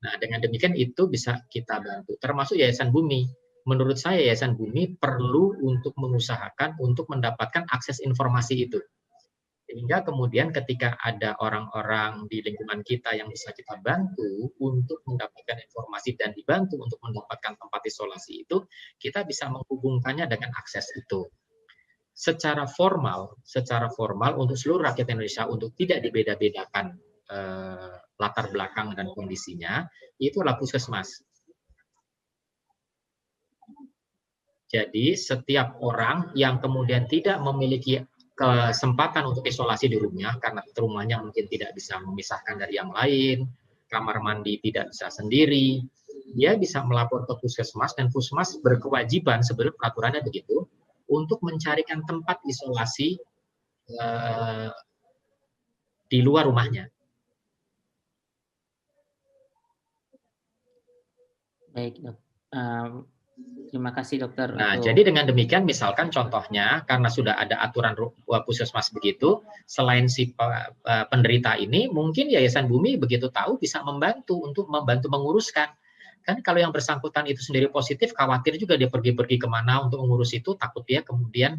Nah, dengan demikian itu bisa kita bantu. Termasuk Yayasan Bumi. Menurut saya Yayasan Bumi perlu untuk mengusahakan untuk mendapatkan akses informasi itu. Sehingga kemudian ketika ada orang-orang di lingkungan kita yang bisa kita bantu untuk mendapatkan informasi dan dibantu untuk mendapatkan tempat isolasi itu, kita bisa menghubungkannya dengan akses itu. Secara formal untuk seluruh rakyat Indonesia untuk tidak dibeda-bedakan latar belakang dan kondisinya, itu adalah puskesmas. Jadi setiap orang yang kemudian tidak memiliki kesempatan untuk isolasi di rumahnya karena rumahnya mungkin tidak bisa memisahkan dari yang lain, kamar mandi tidak bisa sendiri, dia bisa melapor ke puskesmas dan puskesmas berkewajiban sebelum peraturannya begitu untuk mencarikan tempat isolasi di luar rumahnya. Baik dok. Terima kasih dokter. Nah, jadi dengan demikian misalkan contohnya karena sudah ada aturan puskesmas begitu, selain si penderita ini mungkin Yayasan Bumi begitu tahu bisa membantu menguruskan. Kan kalau yang bersangkutan itu sendiri positif, khawatir juga dia pergi-pergi kemana untuk mengurus itu, takut dia kemudian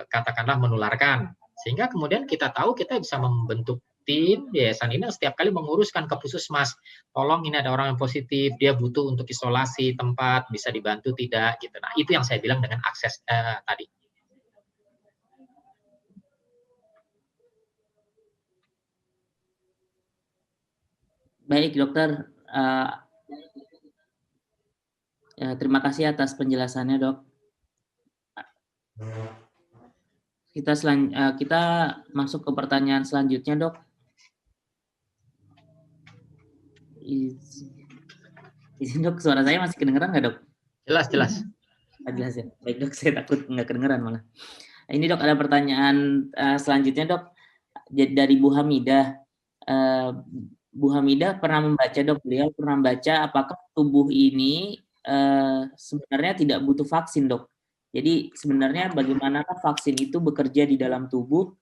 katakanlah menularkan. Sehingga kemudian kita tahu kita bisa membentuk tim yayasan ini setiap kali menguruskan ke puskesmas. Tolong ini ada orang yang positif, dia butuh untuk isolasi tempat, bisa dibantu tidak gitu. Nah, itu yang saya bilang dengan akses tadi. Baik dokter. Terima kasih atas penjelasannya dok. Kita masuk ke pertanyaan selanjutnya dok. Izin dok, suara saya masih kedengeran nggak dok? Jelas. Jelas ya. Baik dok, saya takut nggak kedengeran malah. Ini dok ada pertanyaan selanjutnya dok dari Bu Hamidah. Bu Hamidah pernah membaca, Dok, beliau pernah membaca apakah tubuh ini sebenarnya tidak butuh vaksin, Dok. Jadi sebenarnya bagaimanakah vaksin itu bekerja di dalam tubuh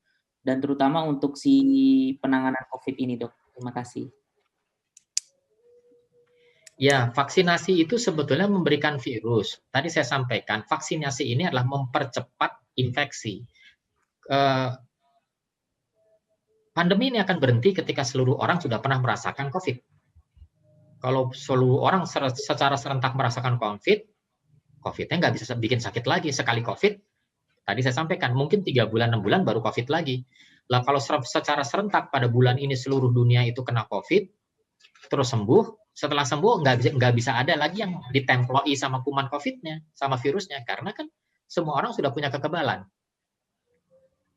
dan terutama untuk si penanganan COVID ini, Dok. Terima kasih. Ya, vaksinasi itu sebetulnya memberikan virus. Tadi saya sampaikan, vaksinasi ini adalah mempercepat infeksi. Pandemi ini akan berhenti ketika seluruh orang sudah pernah merasakan COVID. Kalau seluruh orang secara serentak merasakan COVID, COVID-nya nggak bisa bikin sakit lagi. Sekali COVID, tadi saya sampaikan, mungkin 3 bulan, 6 bulan baru COVID lagi. Lah kalau secara serentak pada bulan ini seluruh dunia itu kena COVID, terus sembuh, setelah sembuh nggak bisa ada lagi yang ditemploi sama kuman COVID-nya, sama virusnya, karena kan semua orang sudah punya kekebalan.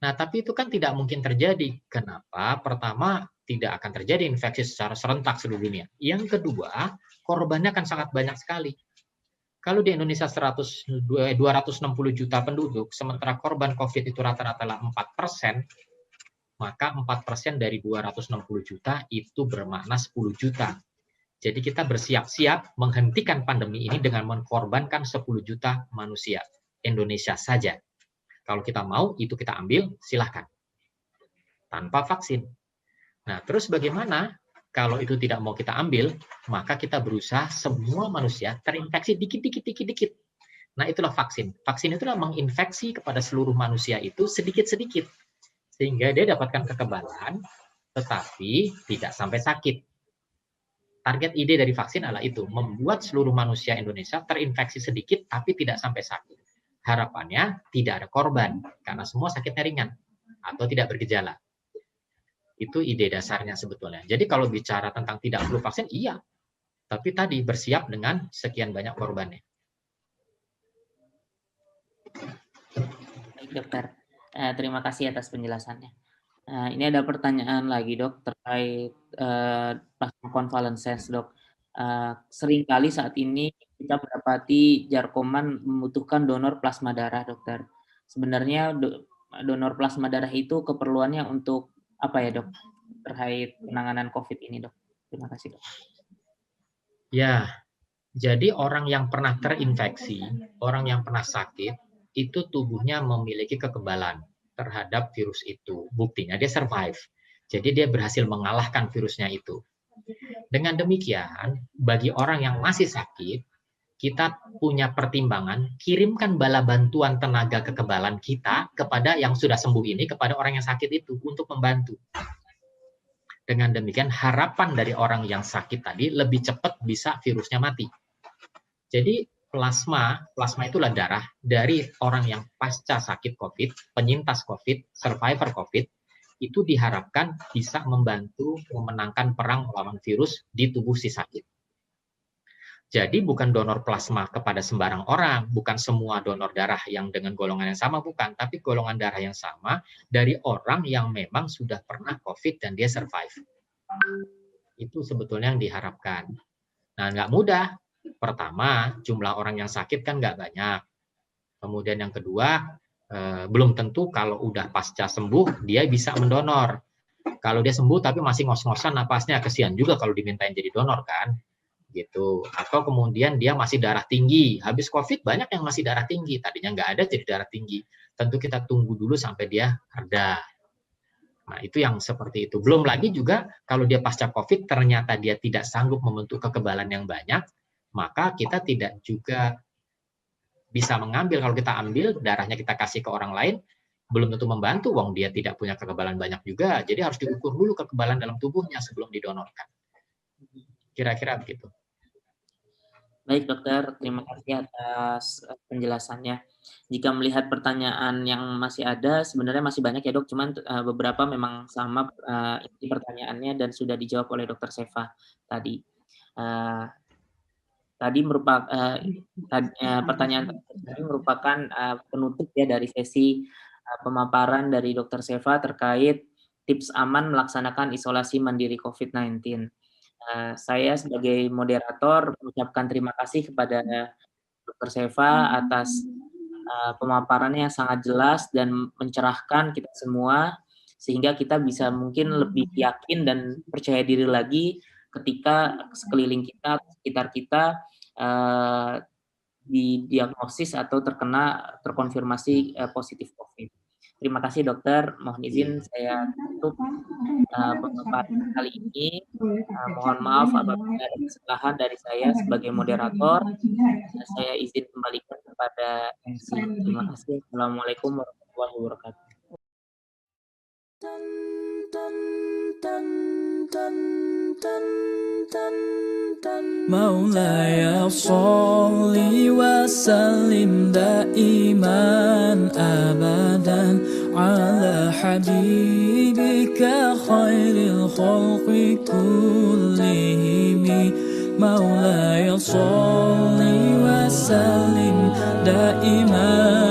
Nah, tapi itu kan tidak mungkin terjadi. Kenapa? Pertama, tidak akan terjadi infeksi secara serentak seluruh dunia. Yang kedua, korbannya akan sangat banyak sekali. Kalau di Indonesia 260 juta penduduk, sementara korban COVID itu rata-rata 4%, maka 4% dari 260 juta itu bermakna 10 juta. Jadi kita bersiap-siap menghentikan pandemi ini dengan mengorbankan 10 juta manusia Indonesia saja. Kalau kita mau, itu kita ambil, silahkan. Tanpa vaksin. Nah, terus bagaimana kalau itu tidak mau kita ambil, maka kita berusaha semua manusia terinfeksi dikit-dikit. Nah, itulah vaksin. Vaksin itulah menginfeksi kepada seluruh manusia itu sedikit-sedikit. Sehingga dia dapatkan kekebalan, tetapi tidak sampai sakit. Target ide dari vaksin adalah itu, membuat seluruh manusia Indonesia terinfeksi sedikit, tapi tidak sampai sakit. Harapannya tidak ada korban, karena semua sakitnya ringan atau tidak bergejala. Itu ide dasarnya sebetulnya. Jadi kalau bicara tentang tidak perlu vaksin, iya. Tapi tadi bersiap dengan sekian banyak korbannya. Baik, Dokter. Terima kasih atas penjelasannya. Ini ada pertanyaan lagi, Dok, terkait plasma convalescence, Dok. Seringkali saat ini kita mendapati Jarkoman membutuhkan donor plasma darah, Dokter. Sebenarnya donor plasma darah itu keperluannya untuk apa ya, Dok? Terkait penanganan COVID ini, Dok. Terima kasih, Dok. Ya, jadi orang yang pernah terinfeksi, orang yang pernah sakit, itu tubuhnya memiliki kekebalan terhadap virus itu. Buktinya dia survive. Jadi dia berhasil mengalahkan virusnya itu. Dengan demikian, bagi orang yang masih sakit, kita punya pertimbangan, kirimkan bala bantuan tenaga kekebalan kita kepada yang sudah sembuh ini, kepada orang yang sakit itu, untuk membantu. Dengan demikian, harapan dari orang yang sakit tadi lebih cepat bisa virusnya mati. Jadi, plasma itulah darah dari orang yang pasca sakit COVID, penyintas COVID, survivor COVID, itu diharapkan bisa membantu memenangkan perang melawan virus di tubuh si sakit. Jadi bukan donor plasma kepada sembarang orang, bukan semua donor darah yang dengan golongan yang sama, bukan, tapi golongan darah yang sama dari orang yang memang sudah pernah COVID dan dia survive. Itu sebetulnya yang diharapkan. Nah, nggak mudah. Pertama, jumlah orang yang sakit kan nggak banyak. Kemudian yang kedua, belum tentu kalau udah pasca sembuh dia bisa mendonor. Kalau dia sembuh tapi masih ngos-ngosan napasnya, kesian juga kalau dimintain jadi donor kan, gitu. Atau kemudian dia masih darah tinggi, habis COVID banyak yang masih darah tinggi, tadinya nggak ada jadi darah tinggi. Tentu kita tunggu dulu sampai dia reda. Nah, itu yang seperti itu. Belum lagi juga kalau dia pasca COVID ternyata dia tidak sanggup membentuk kekebalan yang banyak, maka kita tidak juga bisa mengambil. Kalau kita ambil darahnya kita kasih ke orang lain, belum tentu membantu, wong dia tidak punya kekebalan banyak juga. Jadi harus diukur dulu kekebalan dalam tubuhnya sebelum didonorkan. Kira-kira begitu. Baik, Dokter. Terima kasih atas penjelasannya. Jika melihat pertanyaan yang masih ada, sebenarnya masih banyak ya, Dok. Cuman beberapa memang sama inti pertanyaannya dan sudah dijawab oleh Dokter Seva tadi. Tadi merupakan pertanyaan tadi merupakan penutup ya dari sesi pemaparan dari Dr. Seva terkait tips aman melaksanakan isolasi mandiri COVID-19. Saya sebagai moderator mengucapkan terima kasih kepada Dr. Seva atas pemaparannya yang sangat jelas dan mencerahkan kita semua. sehingga kita bisa mungkin lebih yakin dan percaya diri lagi ketika sekeliling kita, sekitar kita didiagnosis atau terkonfirmasi positif COVID. Terima kasih dokter, mohon izin saya tutup pemaparan kali ini. Mohon maaf apabila ada kesalahan dari saya sebagai moderator. Saya izin kembalikan kepada MC. Terima kasih. Assalamualaikum warahmatullahi wabarakatuh. مولاي صل وسلم دائما أبدا على حبيبك خير الخلق كلهم مولاي صل وسلم دائما